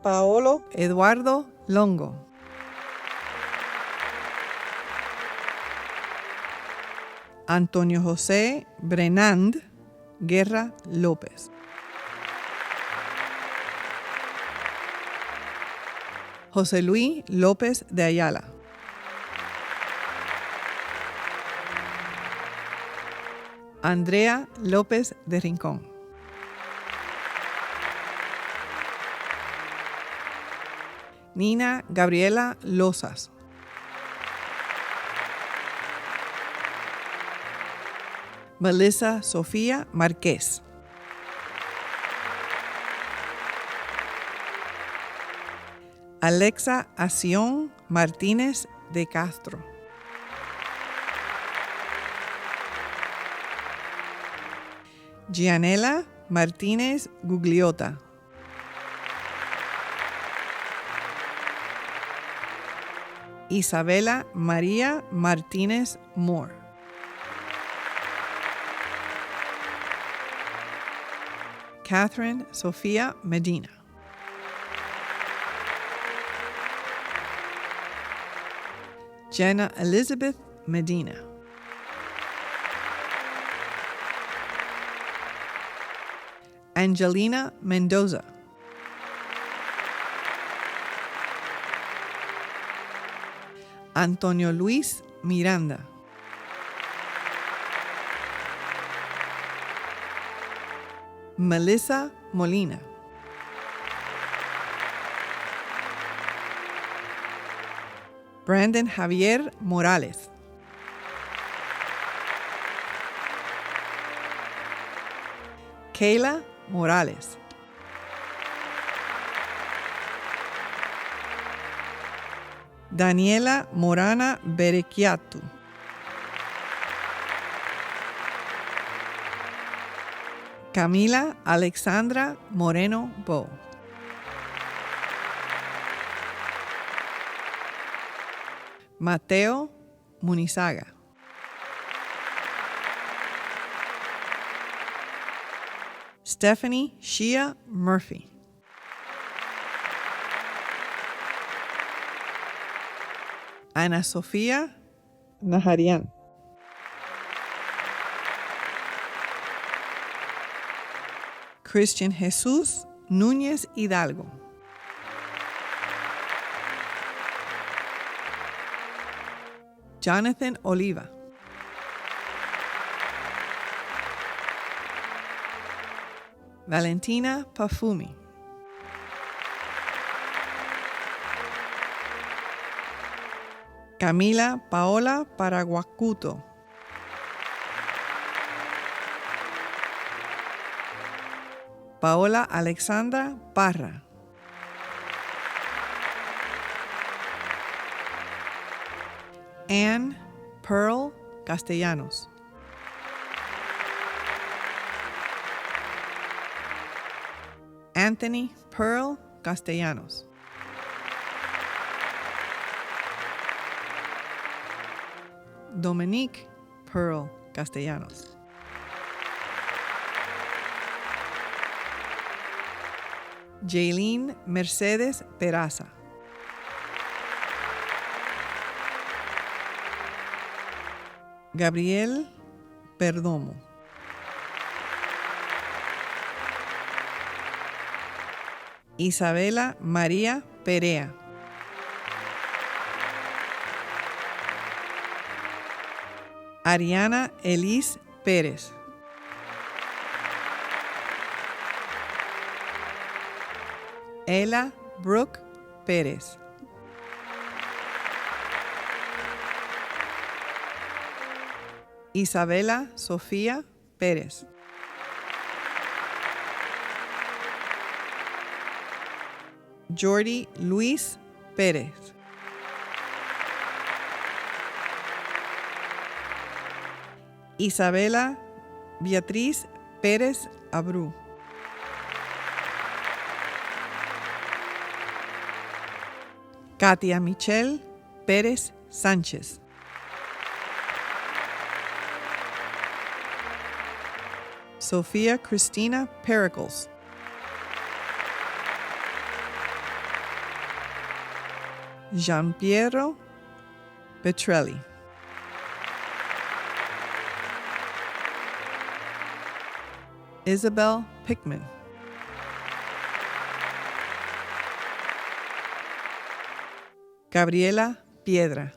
Paolo Eduardo Longo. Antonio José Brenand Guerra López. José Luis López de Ayala. Andrea López de Rincón. Nina Gabriela Lozas. Melissa Sofía Márquez. Alexa Asion Martínez de Castro. Gianella Martínez Gugliota. Isabella María Martínez Moore. Catherine Sofía Medina. Jenna Elizabeth Medina. Angelina Mendoza. Antonio Luis Miranda. Melissa Molina. Brandon Javier Morales. Kayla Morales. Daniela Morana Berechiatu. Camila Alexandra Moreno Bo. Mateo Munizaga. Stephanie Shia Murphy. Ana Sofía Naharian. Christian Jesús Núñez Hidalgo. Jonathan Oliva. Valentina Pafumi. Camila Paola Paraguacuto. Paola Alexandra Parra. Anne Pearl Castellanos. Anthony Pearl Castellanos. Dominique Pearl Castellanos. Jaylene Mercedes Peraza. Gabriel Perdomo. Isabella María Perea. Ariana Elis Pérez. Ella Brooke Pérez. Isabela Sofía Pérez. Jordi Luis Pérez. Isabela Beatriz Pérez Abreu. Katia Michelle Pérez Sánchez. Sofía Cristina Pericles. Gianpiero Petrelli. Isabel Pickman. Gabriela Piedra.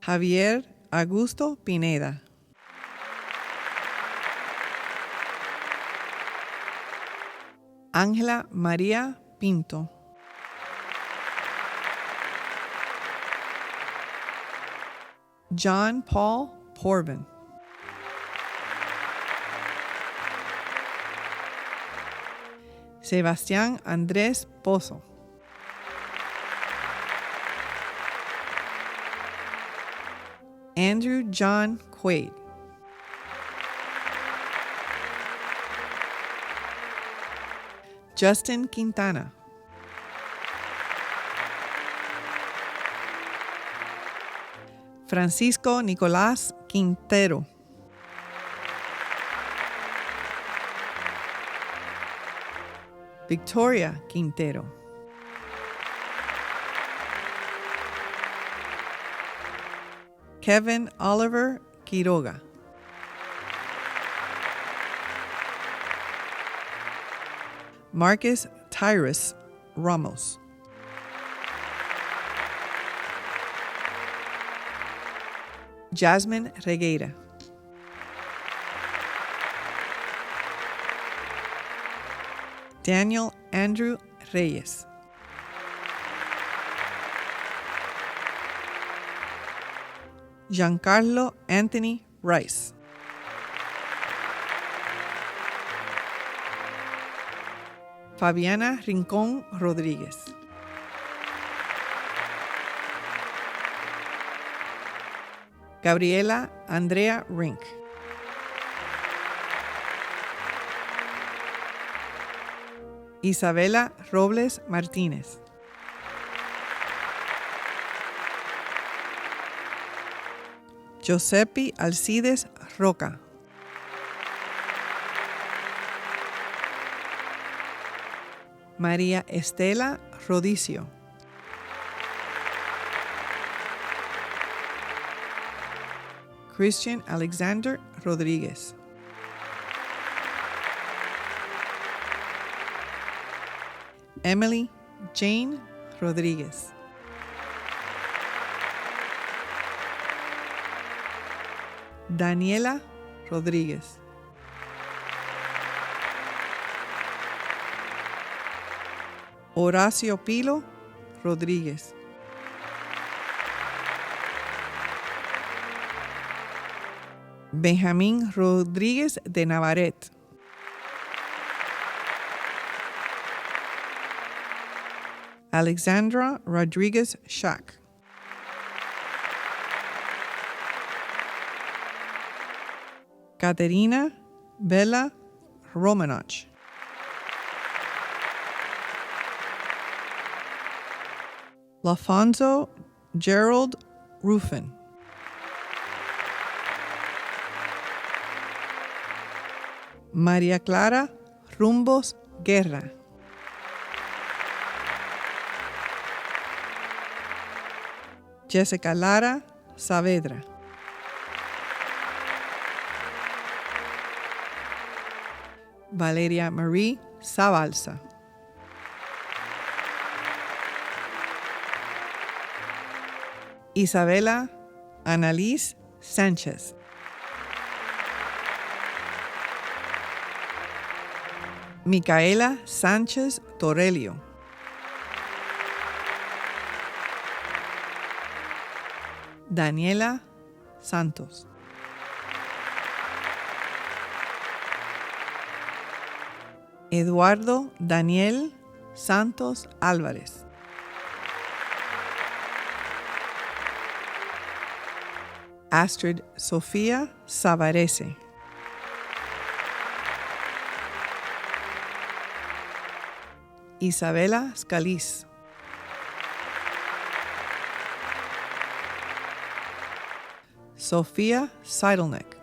Javier Augusto Pineda. Ángela María Pinto. John Paul Porvin. Sebastián Andrés Pozo. Andrew John Quaid. Justin Quintana. Francisco Nicolás Quintero. Victoria Quintero. Kevin Oliver Quiroga. Marcus Tyrus Ramos. Jasmine Regueira. Daniel Andrew Reyes. Giancarlo Anthony Rice. Fabiana Rincón Rodríguez. Gabriela Andrea Rink. Isabella Robles Martínez. Giuseppe Alcides Roca. María Estela Rodicio. Christian Alexander Rodríguez. Emily Jane Rodríguez. Daniela Rodríguez. Horacio Pilo Rodríguez. Benjamín Rodríguez de Navarrete. Alexandra Rodríguez Shack. Caterina Bella Romanach. Lafonso Gerald Ruffin. María Clara Rumbos Guerra. Jessica Lara Saavedra. Valeria Marie Zabalza. Isabella Annalise Sánchez. Micaela Sánchez Torelio. Daniela Santos. Eduardo Daniel Santos Álvarez. Astrid Sofía Savarese. Isabela Scalise. Sofía Seidelneck.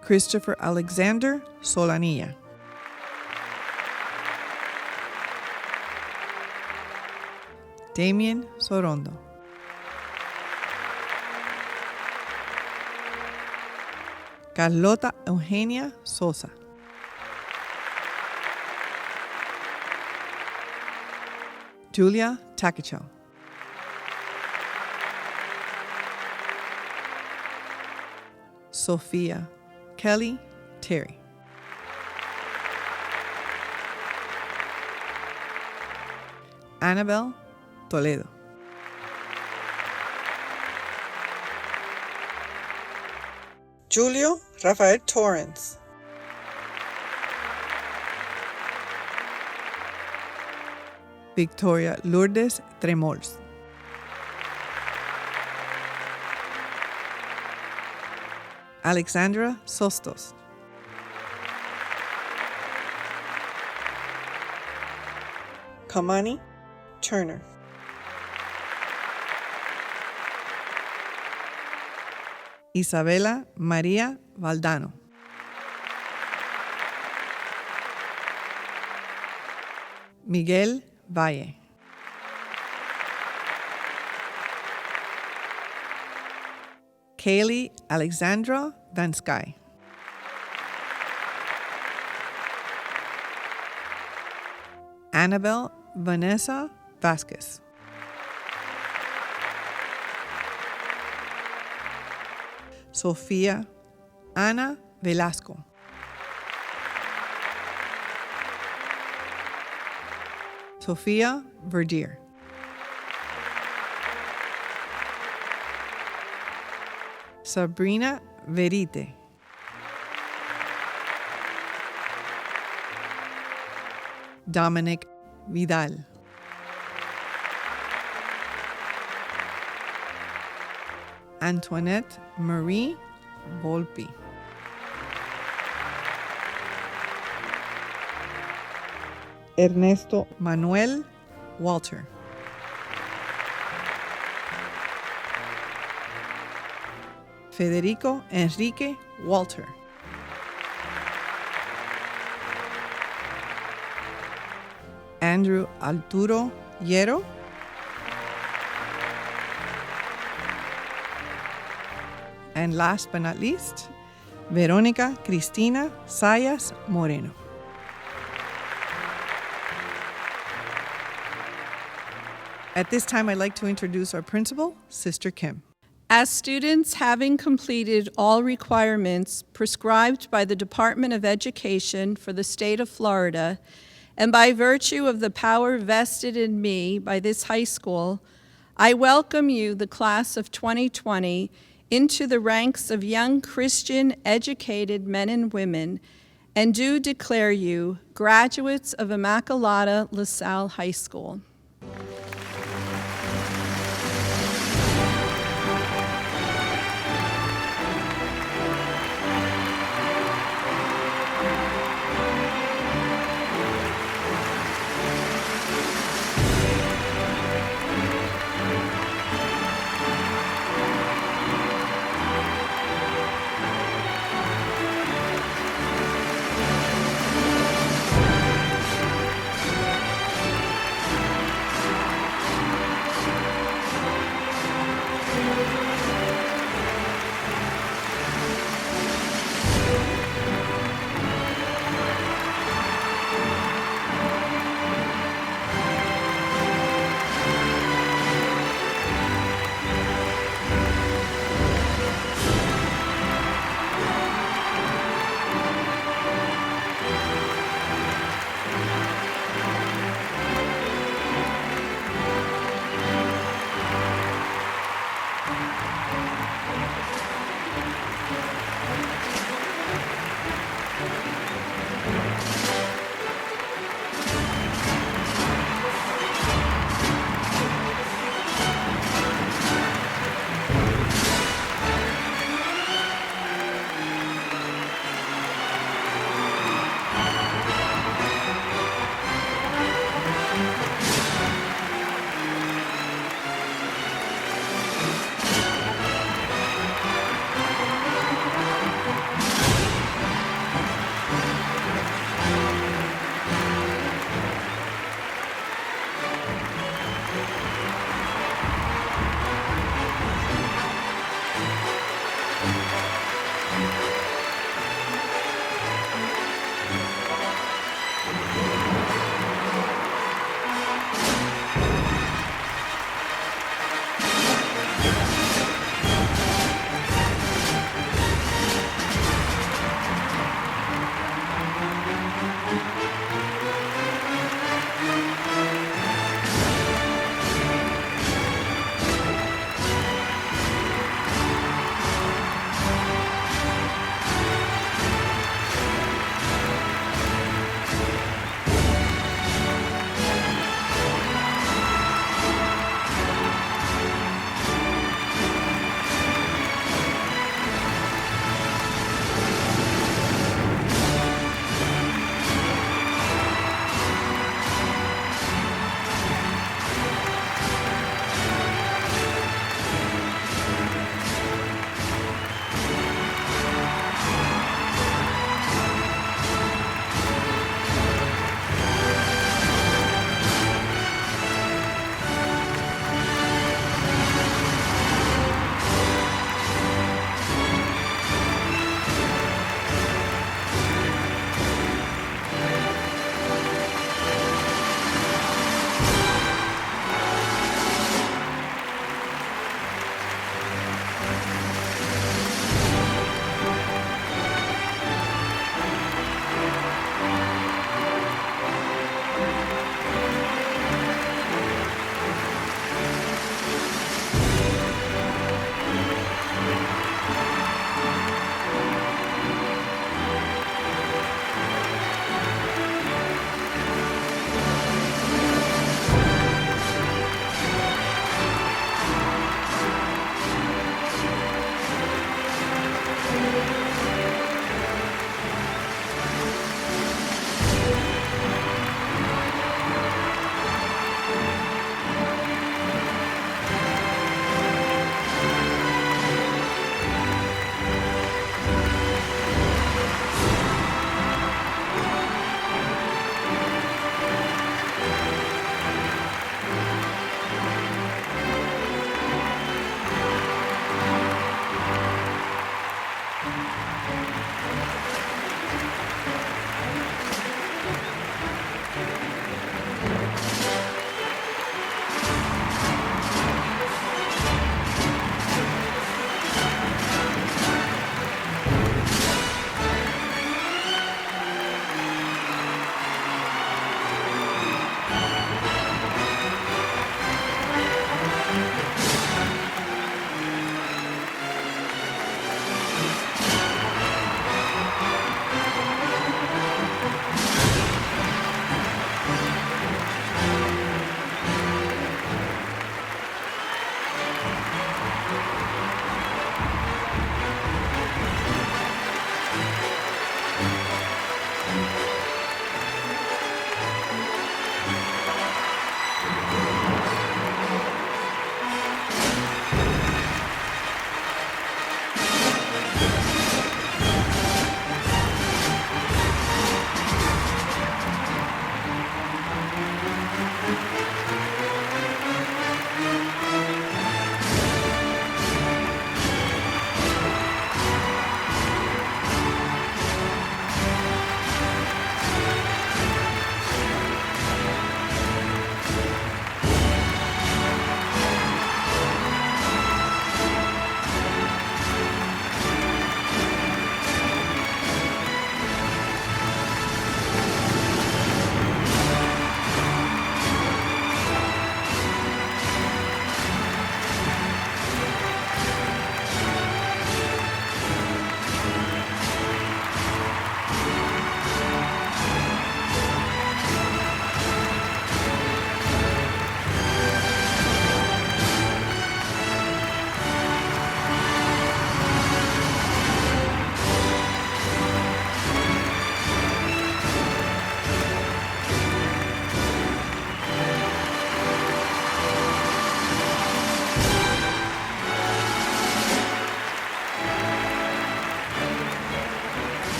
Christopher Alexander Solanilla. Damien Sorondo. Carlota Eugenia Sosa. Julia Takichel. Sophia Kelly Terry. Annabelle Toledo. Julio Rafael Torrens. Victoria Lourdes Tremols. Alexandra Sostos. Kamani Turner. Isabella María Valdano. Miguel Valle. Kaylee Alexandra Van Sky. Annabelle Vanessa Vasquez. Sofía Ana Velasco. Sofia Verdier. Sabrina Verite. Dominic Vidal. Antoinette Marie Volpi. Ernesto Manuel Walter. Federico Enrique Walter. Andrew Arturo Hierro. And last but not least, Verónica Cristina Sayas Moreno. At this time, I'd like to introduce our principal, Sister Kim. As students having completed all requirements prescribed by the Department of Education for the state of Florida, and by virtue of the power vested in me by this high school, I welcome you, the class of 2020, into the ranks of young Christian educated men and women, and do declare you graduates of Immaculata-La Salle High School.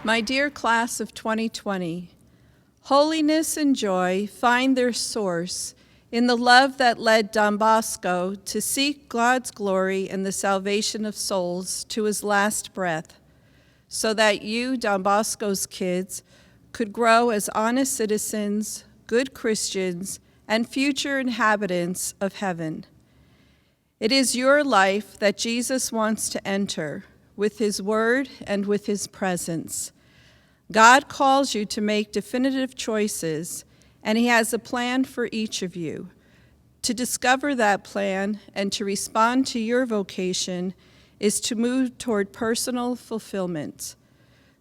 My dear class of 2020, holiness and joy find their source in the love that led Don Bosco to seek God's glory and the salvation of souls to his last breath, so that you, Don Bosco's kids, could grow as honest citizens, good Christians, and future inhabitants of heaven. It is your life that Jesus wants to enter with his word and with his presence. God calls you to make definitive choices, and he has a plan for each of you. To discover that plan and to respond to your vocation is to move toward personal fulfillment.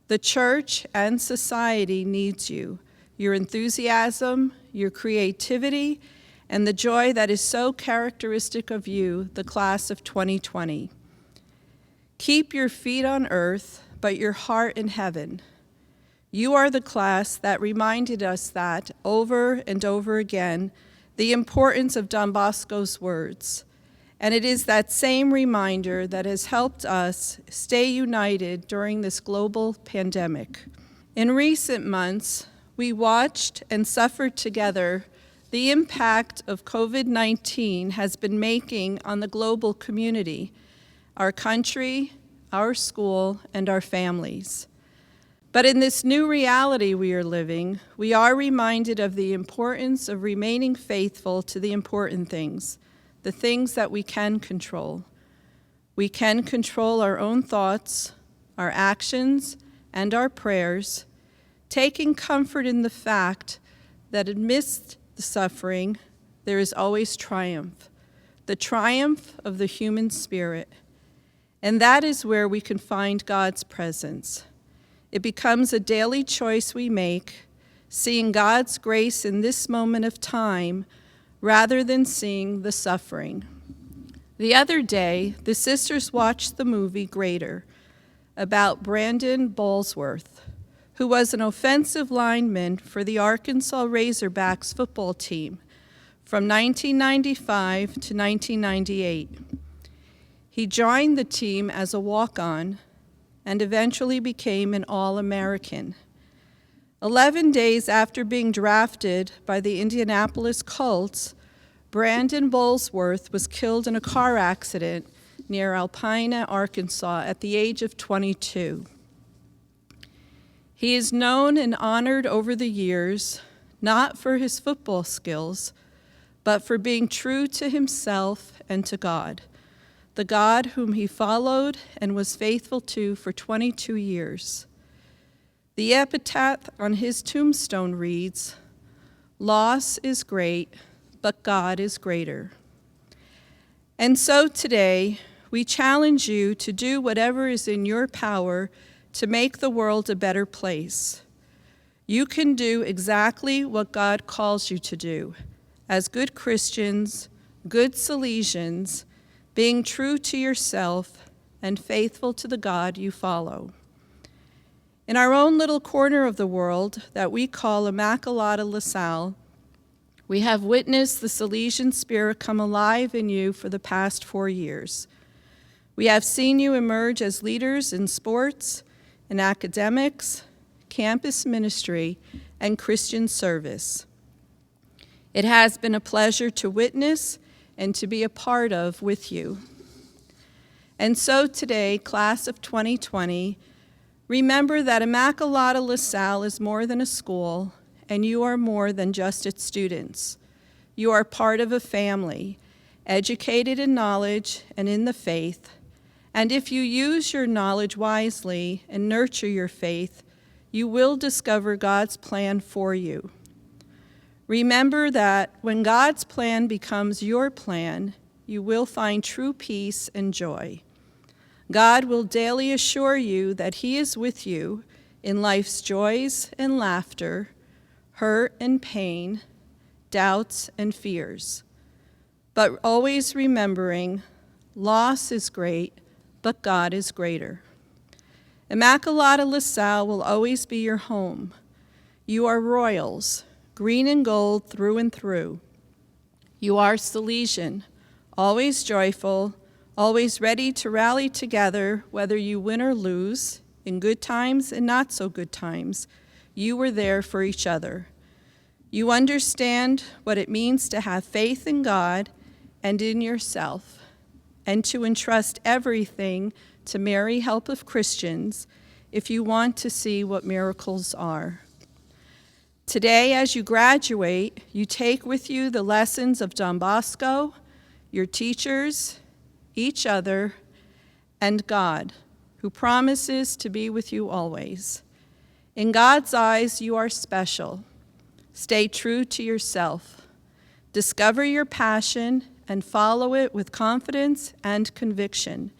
The church and society needs you, your enthusiasm, your creativity, and the joy that is so characteristic of you, the class of 2020. Keep your feet on earth, but your heart in heaven. You are the class that reminded us that, over and over again, the importance of Don Bosco's words. And it is that same reminder that has helped us stay united during this global pandemic. In recent months, we watched and suffered together the impact of COVID-19 has been making on the global community, our country, our school, and our families. But in this new reality we are living, we are reminded of the importance of remaining faithful to the important things, the things that we can control. We can control our own thoughts, our actions, and our prayers, taking comfort in the fact that amidst the suffering, there is always triumph, the triumph of the human spirit. And that is where we can find God's presence. It becomes a daily choice we make, seeing God's grace in this moment of time rather than seeing the suffering. The other day, the sisters watched the movie Greater about Brandon Bolesworth, who was an offensive lineman for the Arkansas Razorbacks football team from 1995 to 1998. He joined the team as a walk-on and eventually became an All-American. 11 days after being drafted by the Indianapolis Colts, Brandon Bolesworth was killed in a car accident near Alpena, Arkansas, at the age of 22. He is known and honored over the years, not for his football skills, but for being true to himself and to God, the God whom he followed and was faithful to for 22 years. The epitaph on his tombstone reads, "Loss is great, but God is greater." And so today, we challenge you to do whatever is in your power to make the world a better place. You can do exactly what God calls you to do, as good Christians, good Salesians, being true to yourself and faithful to the God you follow. In our own little corner of the world that we call Immaculata-La Salle, we have witnessed the Salesian spirit come alive in you for the past 4 years. We have seen you emerge as leaders in sports, in academics, campus ministry, and Christian service. It has been a pleasure to witness and to be a part of with you. And so today, class of 2020, remember that Immaculata-La Salle is more than a school, and you are more than just its students. You are part of a family, educated in knowledge and in the faith, and if you use your knowledge wisely and nurture your faith, you will discover God's plan for you. Remember that when God's plan becomes your plan, you will find true peace and joy. God will daily assure you that he is with you in life's joys and laughter, hurt and pain, doubts and fears. But always remembering, loss is great, but God is greater. Immaculata-La Salle will always be your home. You are royals, green and gold through and through. You are Salesian, always joyful, always ready to rally together whether you win or lose, In good times and not so good times, you were there for each other. You understand what it means to have faith in God and in yourself, and to entrust everything to Mary, Help of Christians, if you want to see what miracles are. Today, as you graduate, you take with you the lessons of Don Bosco, your teachers, each other, and God, who promises to be with you always. In God's eyes, you are special. Stay true to yourself. Discover your passion and follow it with confidence and conviction,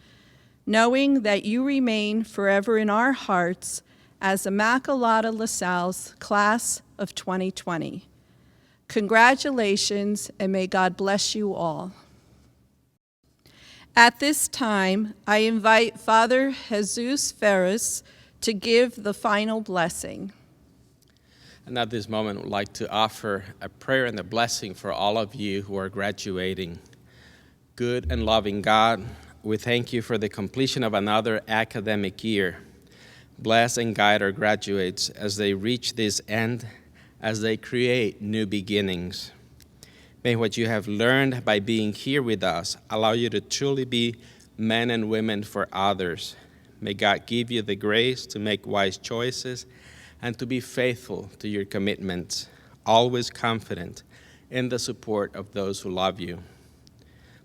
knowing that you remain forever in our hearts as Immaculata-La Salle's class of 2020. Congratulations, and may God bless you all. At this time, I invite Father Jesus Ferras to give the final blessing. And at this moment, I would like to offer a prayer and a blessing for all of you who are graduating. Good and loving God, we thank you for the completion of another academic year. Bless and guide our graduates as they reach this end, as they create new beginnings. May what you have learned by being here with us allow you to truly be men and women for others. May God give you the grace to make wise choices and to be faithful to your commitments, always confident in the support of those who love you.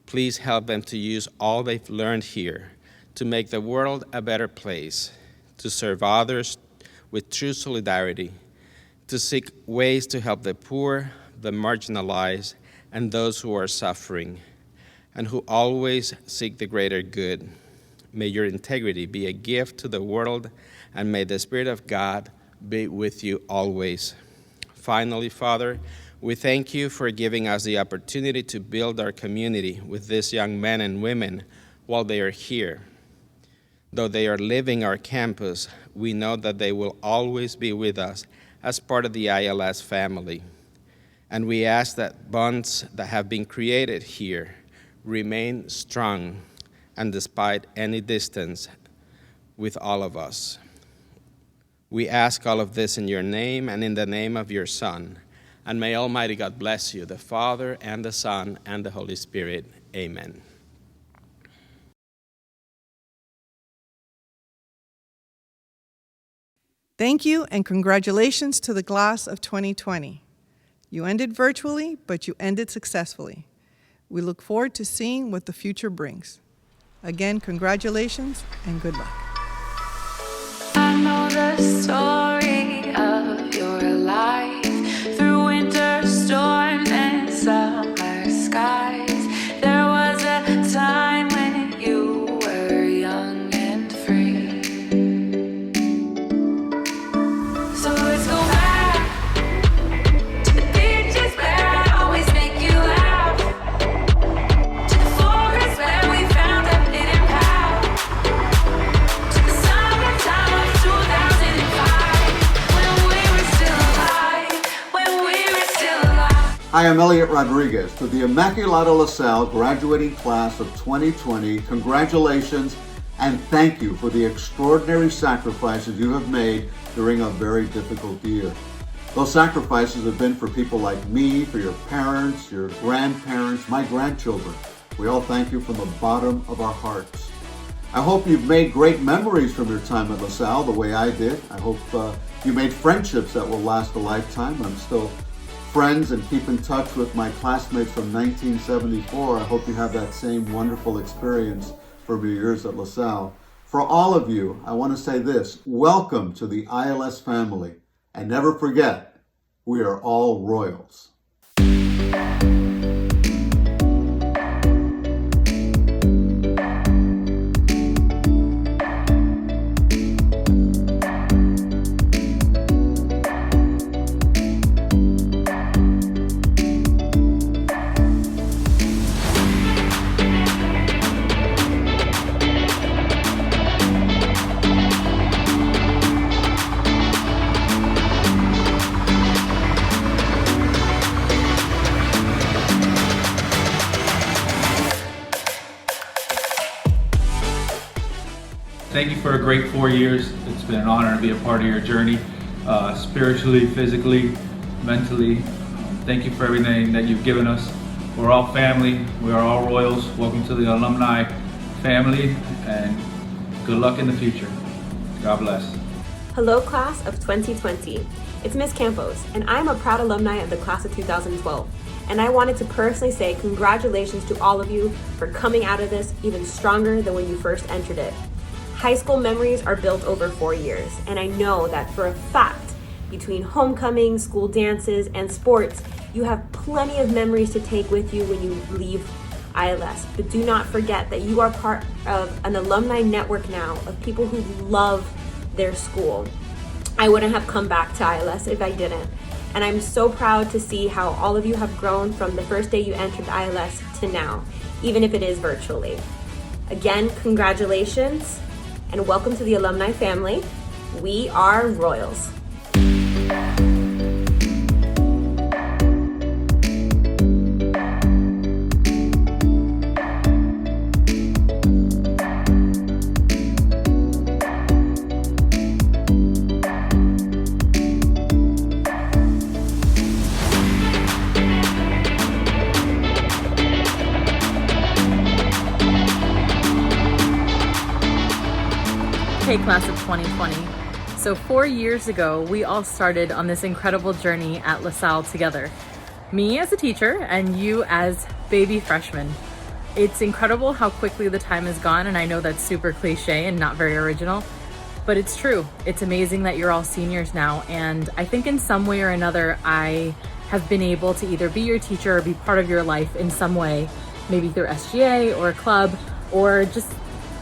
Please help them to use all they've learned here to make the world a better place, to serve others with true solidarity, to seek ways to help the poor, the marginalized, and those who are suffering, and who always seek the greater good. May your integrity be a gift to the world, and may the Spirit of God be with you always. Finally, Father, we thank you for giving us the opportunity to build our community with these young men and women while they are here. Though they are leaving our campus, we know that they will always be with us as part of the ILS family. And we ask that bonds that have been created here remain strong and despite any distance with all of us. We ask all of this in your name and in the name of your Son. And may Almighty God bless you, the Father and the Son and the Holy Spirit. Amen. Thank you and congratulations to the class of 2020. You ended virtually, but you ended successfully. We look forward to seeing what the future brings. Again, congratulations and good luck. I know the story of your life through winter storms and summer skies. There was a time when you were young and free. So let's go back to the beaches where I'd always make you laugh, to the forest where we found a hidden path, to the summertime of 2005 when we were still alive, when we were still alive. Hi, I'm Elliot Rodriguez. To the Immaculata-La Salle graduating class of 2020, congratulations and thank you for the extraordinary sacrifices you have made during a very difficult year. Those sacrifices have been for people like me, for your parents, your grandparents, my grandchildren. We all thank you from the bottom of our hearts. I hope you've made great memories from your time at La Salle the way I did. I hope you made friendships that will last a lifetime. I'm still friends and keep in touch with my classmates from 1974. I hope you have that same wonderful experience from your years at La Salle. For all of you, I want to say this: welcome to the ILS family. And never forget, we are all royals. thank you for a great 4 years. It's been an honor to be a part of your journey, spiritually, physically, mentally. Thank you for everything that you've given us. We're all family. We are all Royals. Welcome to the alumni family, and good luck in the future. God bless. Hello, class of 2020. It's Ms. Campos, and I'm a proud alumni of the class of 2012. And I wanted to personally say congratulations to all of you for coming out of this even stronger than when you first entered it. High school memories are built over 4 years, and I know that for a fact, between homecoming, school dances, and sports, you have plenty of memories to take with you when you leave ILS. But do not forget that you are part of an alumni network now of people who love their school. I wouldn't have come back to ILS if I didn't. And I'm so proud to see how all of you have grown from the first day you entered ILS to now, even if it is virtually. Again, congratulations and welcome to the alumni family. We are Royals. Hey, class of 2020. So 4 years ago, we all started on this incredible journey at La Salle together. Me as a teacher and you as baby freshmen. It's incredible how quickly the time has gone, and I know that's super cliche and not very original, but it's true. It's amazing that you're all seniors now, and I think in some way or another, I have been able to either be your teacher or be part of your life in some way, maybe through SGA or a club, or just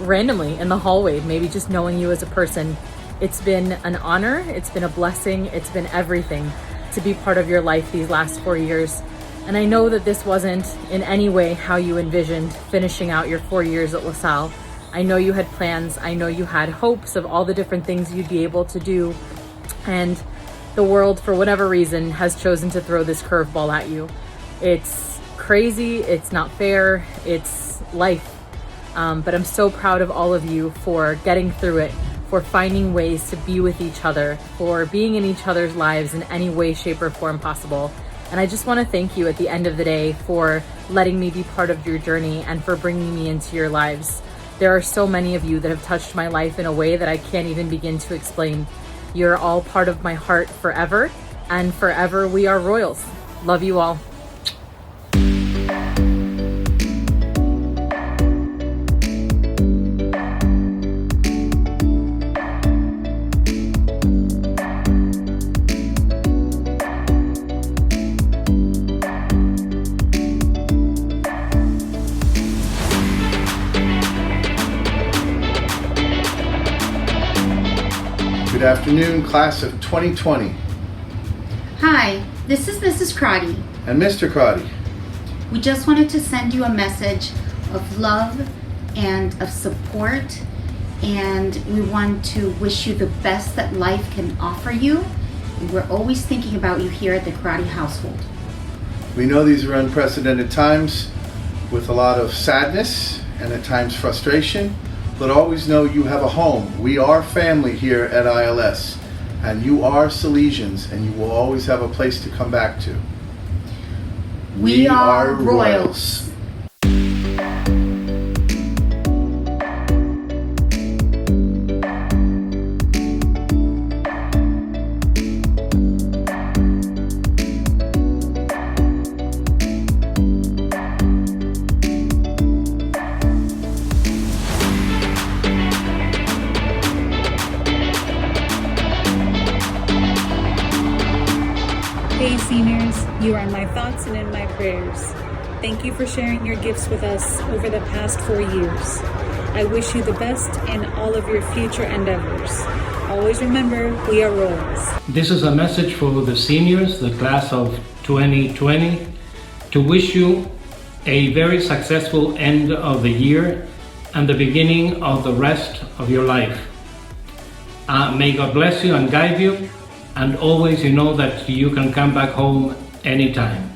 randomly in the hallway, maybe just knowing you as a person. It's been an honor, it's been a blessing, it's been everything to be part of your life these last 4 years. And I know that this wasn't in any way how you envisioned finishing out your 4 years at La Salle. I know you had plans, I know you had hopes of all the different things you'd be able to do, and the world, for whatever reason, has chosen to throw this curveball at you. It's crazy, it's not fair, it's life. But I'm so proud of all of you for getting through it, for finding ways to be with each other, for being in each other's lives in any way, shape, or form possible. And I just want to thank you at the end of the day for letting me be part of your journey and for bringing me into your lives. There are so many of you that have touched my life in a way that I can't even begin to explain. You're all part of my heart forever, and forever we are Royals. Love you all. Good afternoon, class of 2020. Hi, this is Mrs. Crotty. And Mr. Crotty. We just wanted to send you a message of love and of support, and we want to wish you the best that life can offer you. And we're always thinking about you here at the Crotty household. We know these are unprecedented times with a lot of sadness and at times frustration, but always know you have a home. We are family here at ILS, and you are Salesians, and you will always have a place to come back to. We are Royals. Hey seniors, you are in my thoughts and in my prayers. Thank you for sharing your gifts with us over the past 4 years. I wish you the best in all of your future endeavors. Always remember, we are Royals. This is a message for the seniors, the class of 2020, to wish you a very successful end of the year and the beginning of the rest of your life. May God bless you and guide you, and always you know that you can come back home anytime.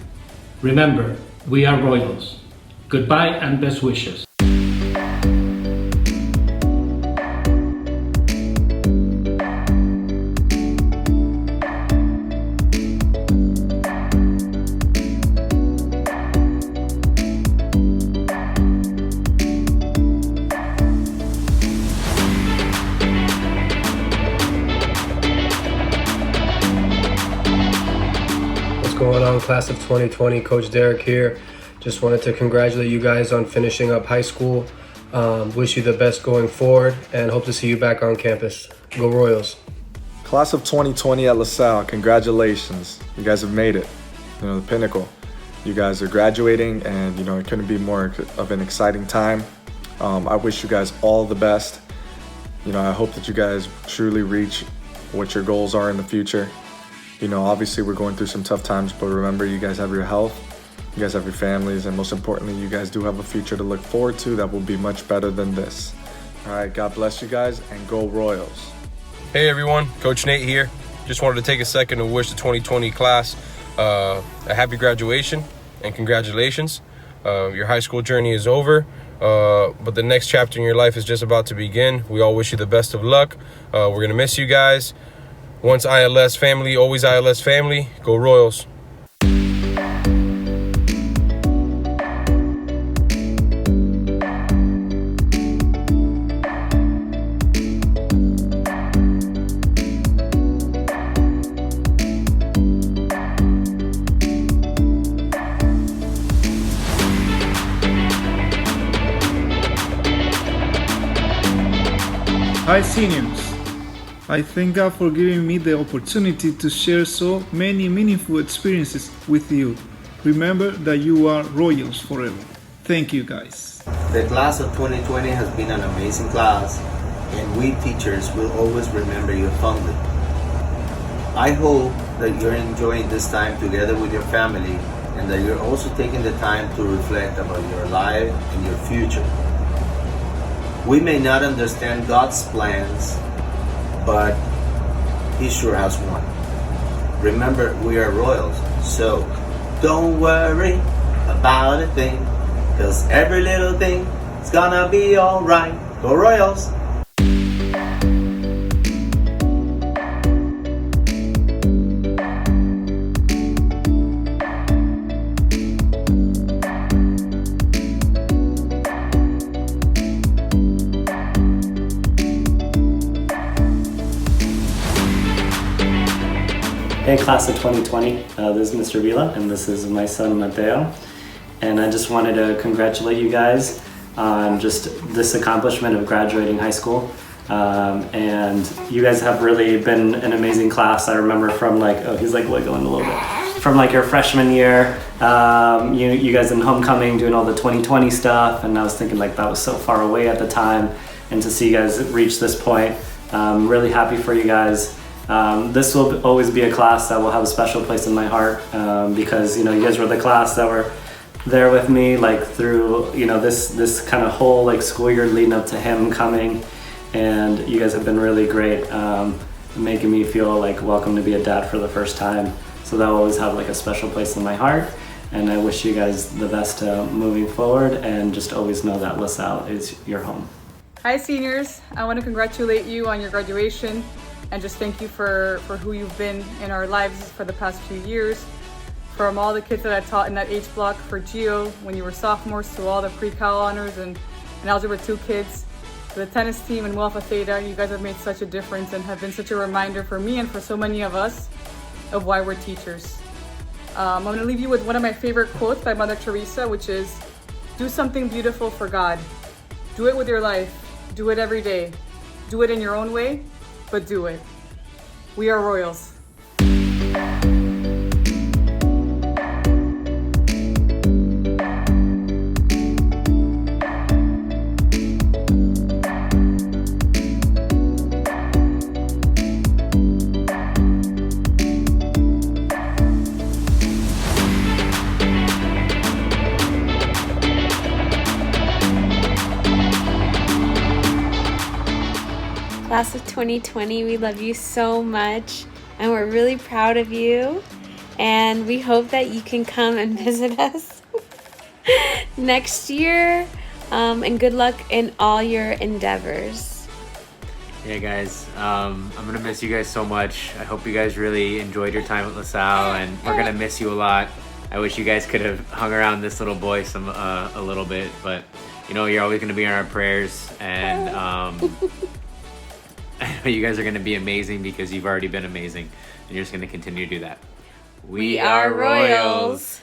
Remember, we are Royals. Goodbye and best wishes. LaSalle, class of 2020. Coach Derek here. Just wanted to congratulate you guys on finishing up high school. Wish you the best going forward and hope to see you back on campus. Go Royals. Class of 2020 at LaSalle, congratulations. You guys have made it, the pinnacle. You guys are graduating and, it couldn't be more of an exciting time. I wish you guys all the best. I hope that you guys truly reach what your goals are in the future. Obviously we're going through some tough times, but remember, you guys have your health, you guys have your families, and most importantly, you guys do have a future to look forward to that will be much better than this. All right, God bless you guys, and go Royals. Hey everyone, Coach Nate here. Just wanted to take a second to wish the 2020 class a happy graduation and congratulations. Your high school journey is over, but the next chapter in your life is just about to begin. We all wish you the best of luck. We're gonna miss you guys. Once ILS family, always ILS family. Go Royals. Hi seniors, I thank God for giving me the opportunity to share so many meaningful experiences with you. Remember that you are Royals forever. Thank you guys. The class of 2020 has been an amazing class, and we teachers will always remember you fondly. I hope that you're enjoying this time together with your family and that you're also taking the time to reflect about your life and your future. We may not understand God's plans, but He sure has one. Remember, we are Royals, so don't worry about a thing, cause every little thing is gonna be alright. Go Royals! Hey class of 2020, this is Mr. Vila and this is my son Mateo, and I just wanted to congratulate you guys on just this accomplishment of graduating high school, and you guys have really been an amazing class. I remember from he's wiggling a little bit, from your freshman year, you guys in homecoming doing all the 2020 stuff, and I was thinking that was so far away at the time, and to see you guys reach this point, I'm really happy for you guys. This will always be a class that will have a special place in my heart, because you guys were the class that were there with me through this kind of whole school year leading up to him coming, and you guys have been really great, making me feel welcome to be a dad for the first time. So that will always have a special place in my heart, and I wish you guys the best moving forward, and just always know that LaSalle is your home. Hi seniors, I want to congratulate you on your graduation and just thank you for who you've been in our lives for the past few years. From all the kids that I taught in that age block for Geo when you were sophomores, to all the pre-cal honors and Algebra 2 kids, to the tennis team and Alpha Theta, you guys have made such a difference and have been such a reminder for me and for so many of us of why we're teachers. I'm going to leave you with one of my favorite quotes by Mother Teresa, which is, do something beautiful for God. Do it with your life. Do it every day. Do it in your own way, but do it. We are Royals. Class of 2020, we love you so much and we're really proud of you, and we hope that you can come and visit us next year, and good luck in all your endeavors. Yeah guys, I'm gonna miss you guys so much. I hope you guys really enjoyed your time at LaSalle, and we're gonna miss you a lot. I wish you guys could have hung around this little boy a little bit, but you're always gonna be in our prayers, and I know you guys are going to be amazing because you've already been amazing, and you're just going to continue to do that. We are Royals.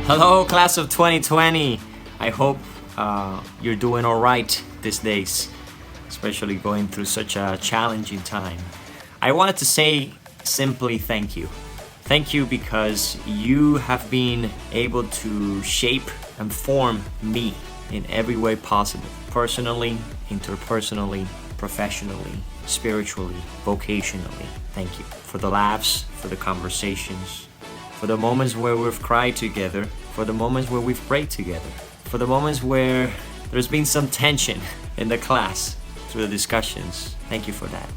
Hello, class of 2020. I hope you're doing all right these days, especially going through such a challenging time. I wanted to say simply thank you. Thank you because you have been able to shape and form me in every way possible. Personally, interpersonally, professionally, spiritually, vocationally. Thank you for the laughs, for the conversations, for the moments where we've cried together, for the moments where we've prayed together, for the moments where there's been some tension in the class through the discussions. Thank you for that.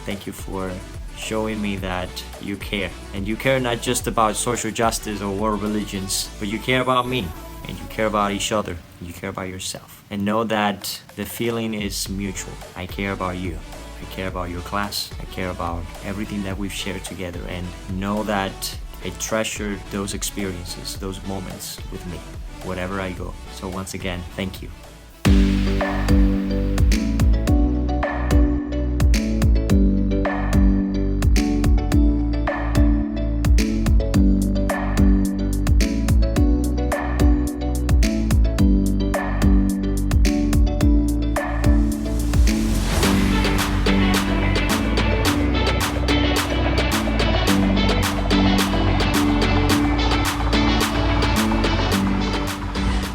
Thank you for showing me that you care. And you care not just about social justice or world religions, but you care about me, and you care about each other, and you care about yourself. And know that the feeling is mutual. I care about you. I care about your class. I care about everything that we've shared together, and know that I treasure those experiences, those moments with me, wherever I go. So once again, thank you.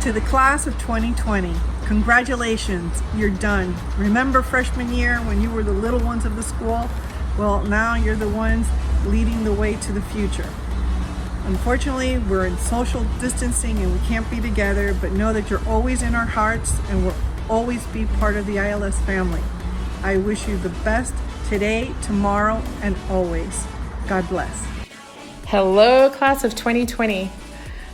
To the class of 2020, congratulations, you're done. Remember freshman year when you were the little ones of the school? Well, now you're the ones leading the way to the future. Unfortunately, we're in social distancing and we can't be together, but know that you're always in our hearts and will always be part of the ILS family. I wish you the best today, tomorrow, and always. God bless. Hello, class of 2020.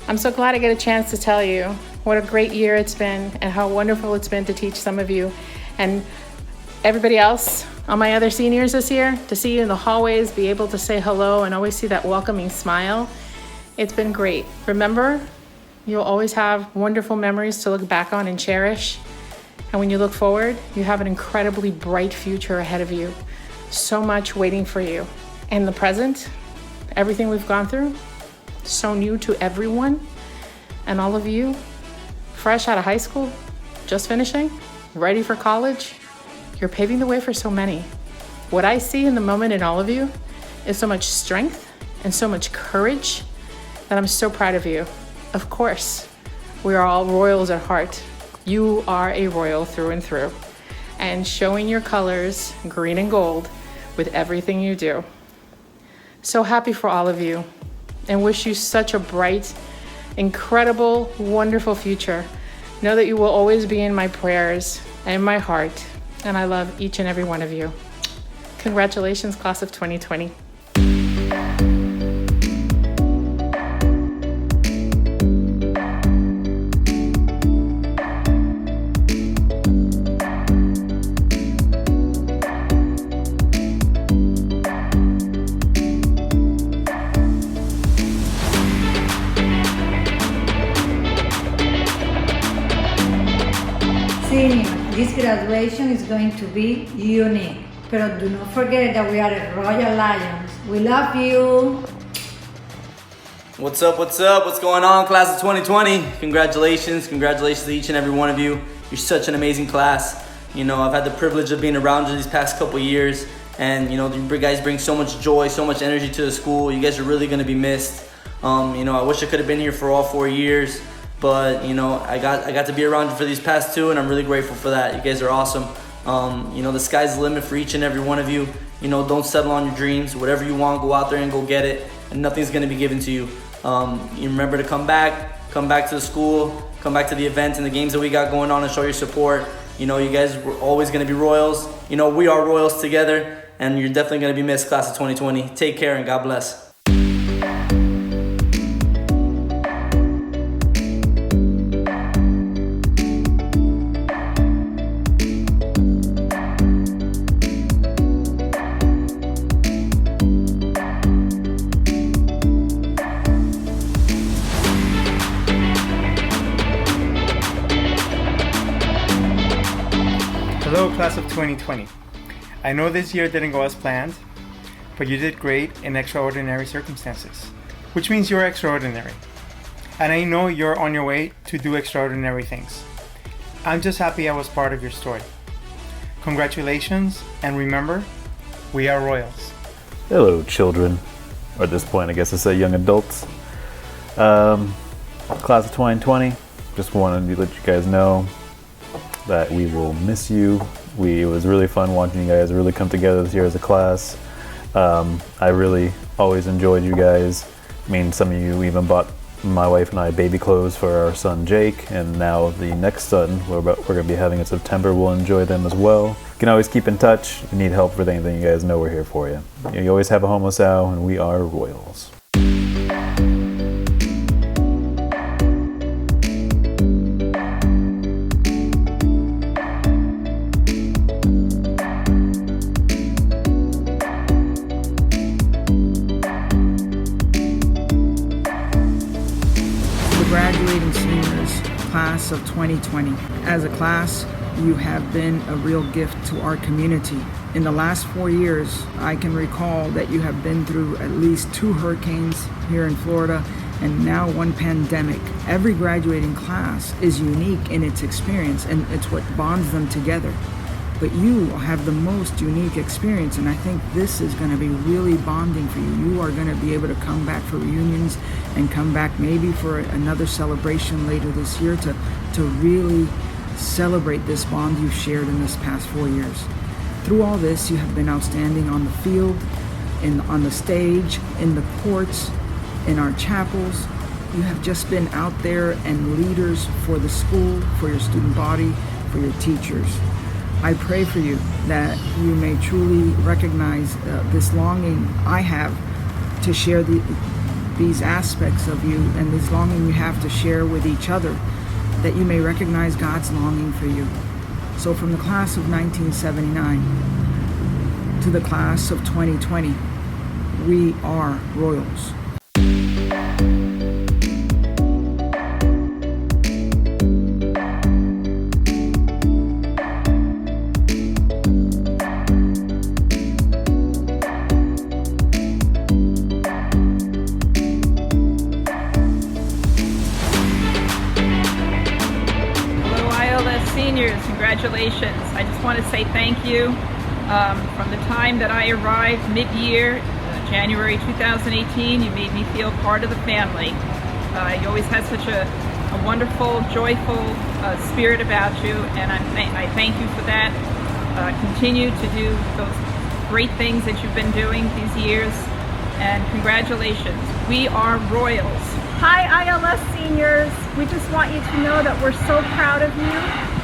I'm so glad I get a chance to tell you what a great year it's been and how wonderful it's been to teach some of you and everybody else, all my other seniors this year, to see you in the hallways, be able to say hello and always see that welcoming smile. It's been great. Remember, you'll always have wonderful memories to look back on and cherish. And when you look forward, you have an incredibly bright future ahead of you. So much waiting for you. In the present, everything we've gone through, so new to everyone, and all of you, fresh out of high school, just finishing, ready for college, you're paving the way for so many. What I see in the moment in all of you is so much strength and so much courage that I'm so proud of you. Of course, we are all royals at heart. You are a royal through and through, and showing your colors, green and gold, with everything you do. So happy for all of you, and wish you such a bright, incredible, wonderful future. Know that you will always be in my prayers and in my heart, and I love each and every one of you. Congratulations, class of 2020. This graduation is going to be unique. But do not forget that we are a Royal Lions. We love you. What's up? What's going on, class of 2020? Congratulations to each and every one of you. You're such an amazing class. You know, I've had the privilege of being around you these past couple years, and you know, you guys bring so much joy, so much energy to the school. You guys are really gonna be missed. You know, I wish I could have been here for all 4 years. But you know, I got to be around you for these past 2, and I'm really grateful for that. You guys are awesome. You know, the sky's the limit for each and every one of you. You know, don't settle on your dreams. Whatever you want, go out there and go get it, and nothing's gonna be given to you. You remember to come back to the school, come back to the events and the games that we got going on, and show your support. You know, you guys are always gonna be Royals. You know, we are Royals together, and you're definitely gonna be missed, class of 2020. Take care and God bless. class of 2020. I know this year didn't go as planned, but you did great in extraordinary circumstances, which means you're extraordinary. And I know you're on your way to do extraordinary things. I'm just happy I was part of your story. Congratulations, and remember, we are Royals. Hello, children. Or at this point, I guess I say young adults. Class of 2020, just wanted to let you guys know that we will miss you. It was really fun watching you guys really come together this year as a class. I really always enjoyed you guys. I mean, some of you even bought my wife and I baby clothes for our son Jake, and now the next son we're going to be having in September, we'll enjoy them as well. You can always keep in touch. If you need help with anything, you guys know we're here for you. You always have a home with Sal, and we are Royals. Graduating seniors, class of 2020. As a class, you have been a real gift to our community. In the last 4 years, I can recall that you have been through at least 2 hurricanes here in Florida and now 1 pandemic. Every graduating class is unique in its experience, and it's what bonds them together. But you have the most unique experience, and I think this is going to be really bonding for you. You are going to be able to come back for reunions and come back maybe for another celebration later this year to really celebrate this bond you've shared in this past 4 years. Through all this, you have been outstanding on the field, on the stage, in the courts, in our chapels. You have just been out there and leaders for the school, for your student body, for your teachers. I pray for you that you may truly recognize this longing I have to share these aspects of you, and this longing you have to share with each other, that you may recognize God's longing for you. So from the class of 1979 to the class of 2020, we are Royals. Congratulations. I just want to say thank you. From the time that I arrived mid-year, January 2018, you made me feel part of the family. You always had such a wonderful, joyful spirit about you, and I thank you for that. Continue to do those great things that you've been doing these years, and congratulations. We are Royals. Hi ILS seniors, we just want you to know that we're so proud of you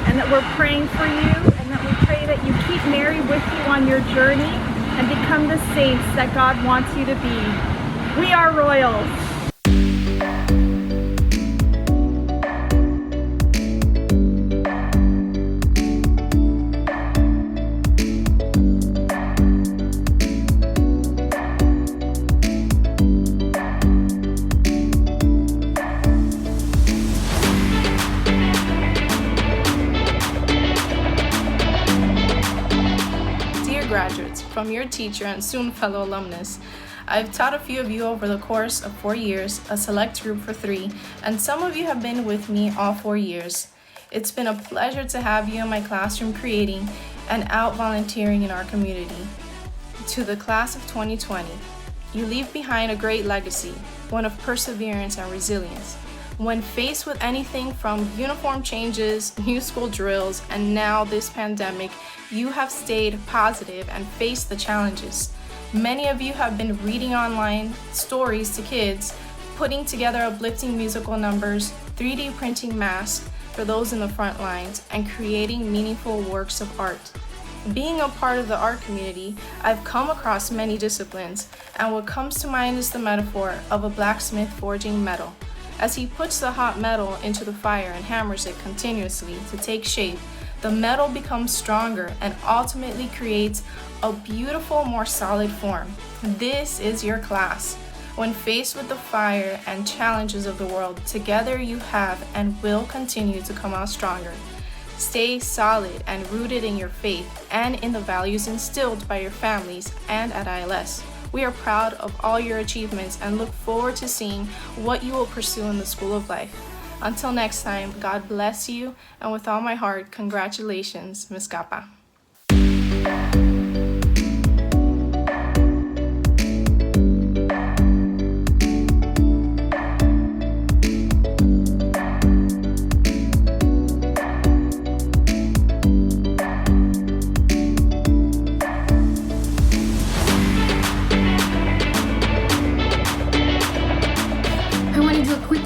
and that we're praying for you, and that we pray that you keep Mary with you on your journey and become the saints that God wants you to be. We are Royals. Graduates, from your teacher and soon fellow alumnus. I've taught a few of you over the course of 4 years, a select group for 3, and some of you have been with me all 4 years. It's been a pleasure to have you in my classroom creating and out volunteering in our community. To the class of 2020, you leave behind a great legacy, one of perseverance and resilience. When faced with anything from uniform changes, new school drills, and now this pandemic, you have stayed positive and faced the challenges. Many of you have been reading online stories to kids, putting together uplifting musical numbers, 3D printing masks for those in the front lines, and creating meaningful works of art. Being a part of the art community, I've come across many disciplines, and what comes to mind is the metaphor of a blacksmith forging metal. As he puts the hot metal into the fire and hammers it continuously to take shape, the metal becomes stronger and ultimately creates a beautiful, more solid form. This is your class. When faced with the fire and challenges of the world, together you have and will continue to come out stronger. Stay solid and rooted in your faith and in the values instilled by your families and at ILS. We are proud of all your achievements and look forward to seeing what you will pursue in the School of Life. Until next time, God bless you, and with all my heart, congratulations, Ms. Capa.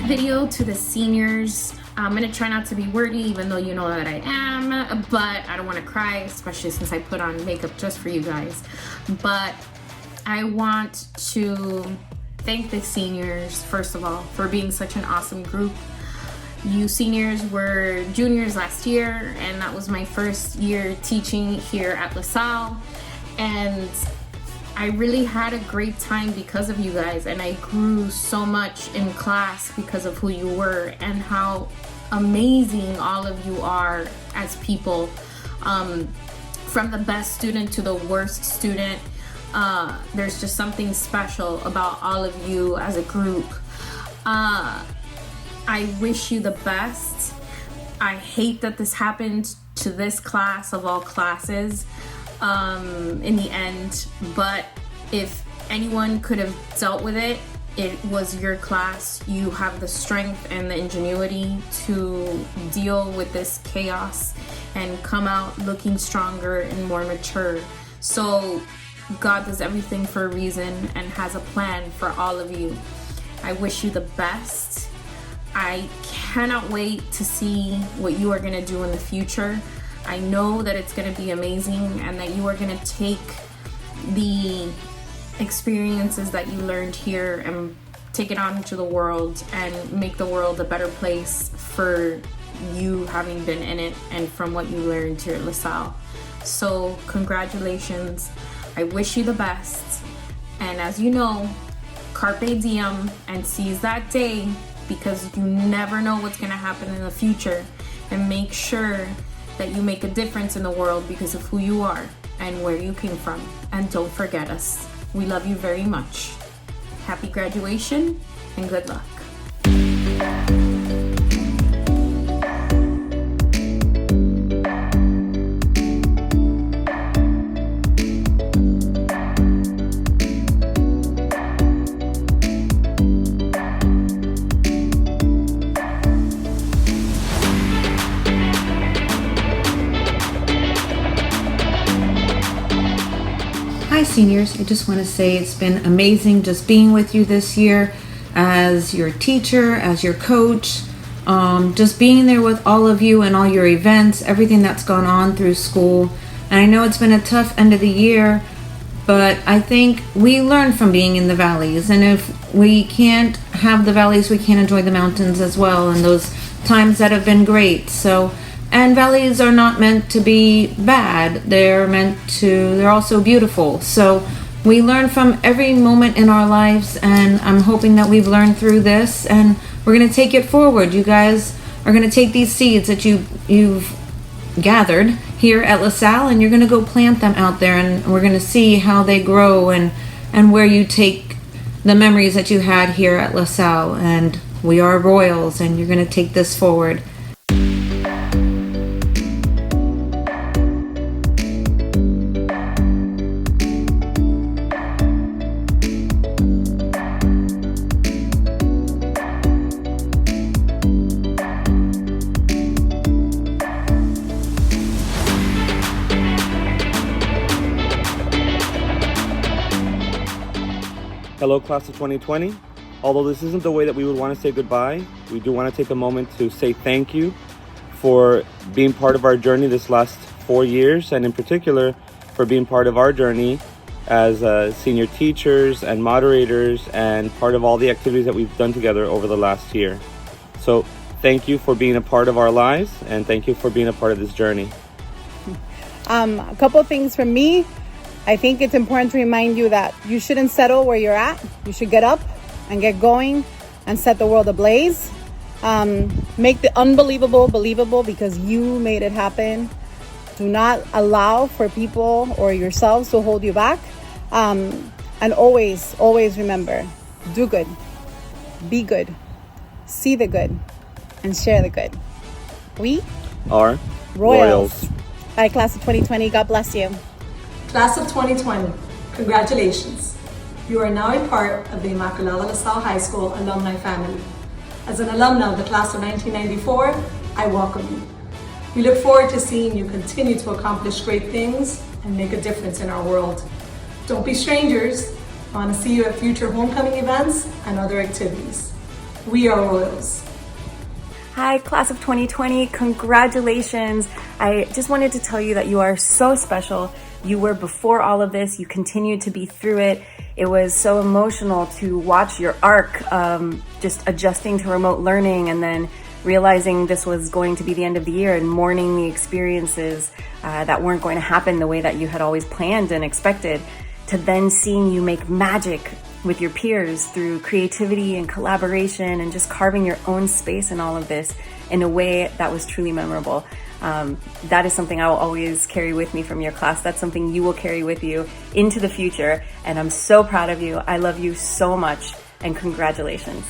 Video to the seniors. I'm gonna try not to be wordy, even though you know that I am, but I don't want to cry, especially since I put on makeup just for you guys. But I want to thank the seniors, first of all, for being such an awesome group. You seniors were juniors last year, and that was my first year teaching here at La Salle, and I really had a great time because of you guys, and I grew so much in class because of who you were and how amazing all of you are as people. From the best student to the worst student, there's just something special about all of you as a group. I wish you the best. I hate that this happened to this class of all classes. In the end, but if anyone could have dealt with it, it was your class. You have the strength and the ingenuity to deal with this chaos and come out looking stronger and more mature. So God does everything for a reason and has a plan for all of you. I wish you the best. I cannot wait to see what you are going to do in the future. I know that it's going to be amazing and that you are going to take the experiences that you learned here and take it out into the world and make the world a better place for you having been in it and from what you learned here at La Salle. So congratulations. I wish you the best. And as you know, carpe diem and seize that day, because you never know what's going to happen in the future, and make sure that you make a difference in the world because of who you are and where you came from. And don't forget us. We love you very much. Happy graduation and good luck. Hi seniors, I just want to say it's been amazing just being with you this year as your teacher, as your coach, just being there with all of you and all your events, everything that's gone on through school. And I know it's been a tough end of the year, but I think we learn from being in the valleys, and if we can't have the valleys, we can't enjoy the mountains as well, and those times that have been great. So, and valleys are not meant to be bad. They're also beautiful. So we learn from every moment in our lives, and I'm hoping that we've learned through this, and we're going to take it forward. You guys are going to take these seeds that you've gathered here at La Salle, and you're going to go plant them out there, and we're going to see how they grow and where you take the memories that you had here at La Salle. And we are Royals, and you're going to take this forward. Hello, class of 2020. Although this isn't the way that we would want to say goodbye, we do want to take a moment to say thank you for being part of our journey this last 4 years, and in particular for being part of our journey as senior teachers and moderators and part of all the activities that we've done together over the last year. So thank you for being a part of our lives, and thank you for being a part of this journey. A couple things from me. I think it's important to remind you that you shouldn't settle where you're at. You should get up and get going and set the world ablaze. Make the unbelievable believable because you made it happen. Do not allow for people or yourselves to hold you back. And always, always remember, do good, be good, see the good, and share the good. We are Royals. Bye, class of 2020. God bless you. Class of 2020, congratulations. You are now a part of the Immaculata-La Salle High School alumni family. As an alumna of the class of 1994, I welcome you. We look forward to seeing you continue to accomplish great things and make a difference in our world. Don't be strangers. I want to see you at future homecoming events and other activities. We are Royals. Hi, class of 2020, congratulations. I just wanted to tell you that you are so special. You were before all of this, you continued to be through it. It was so emotional to watch your arc, just adjusting to remote learning and then realizing this was going to be the end of the year and mourning the experiences that weren't going to happen the way that you had always planned and expected, to then seeing you make magic with your peers through creativity and collaboration and just carving your own space in all of this in a way that was truly memorable. That is something I will always carry with me from your class. That's something you will carry with you into the future. And I'm so proud of you. I love you so much and congratulations.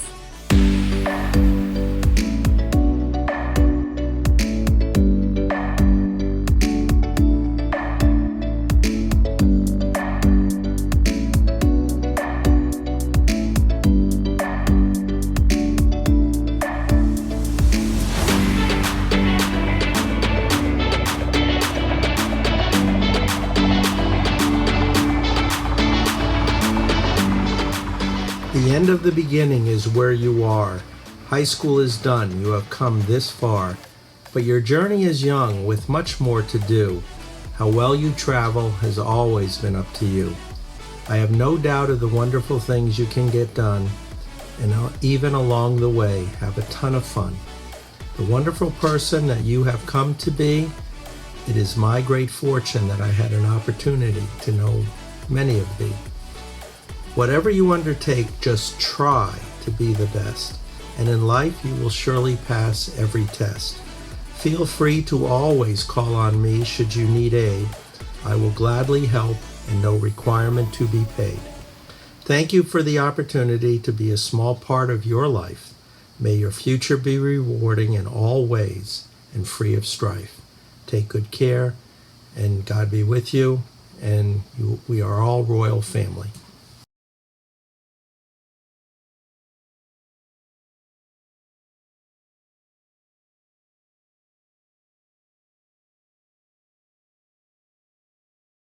The end of the beginning is where you are. High school is done. You have come this far. But your journey is young with much more to do. How well you travel has always been up to you. I have no doubt of the wonderful things you can get done, and even along the way, have a ton of fun. The wonderful person that you have come to be, it is my great fortune that I had an opportunity to know many of thee. Whatever you undertake, just try to be the best, and in life you will surely pass every test. Feel free to always call on me should you need aid. I will gladly help and no requirement to be paid. Thank you for the opportunity to be a small part of your life. May your future be rewarding in all ways and free of strife. Take good care, and God be with you, and we are all royal family.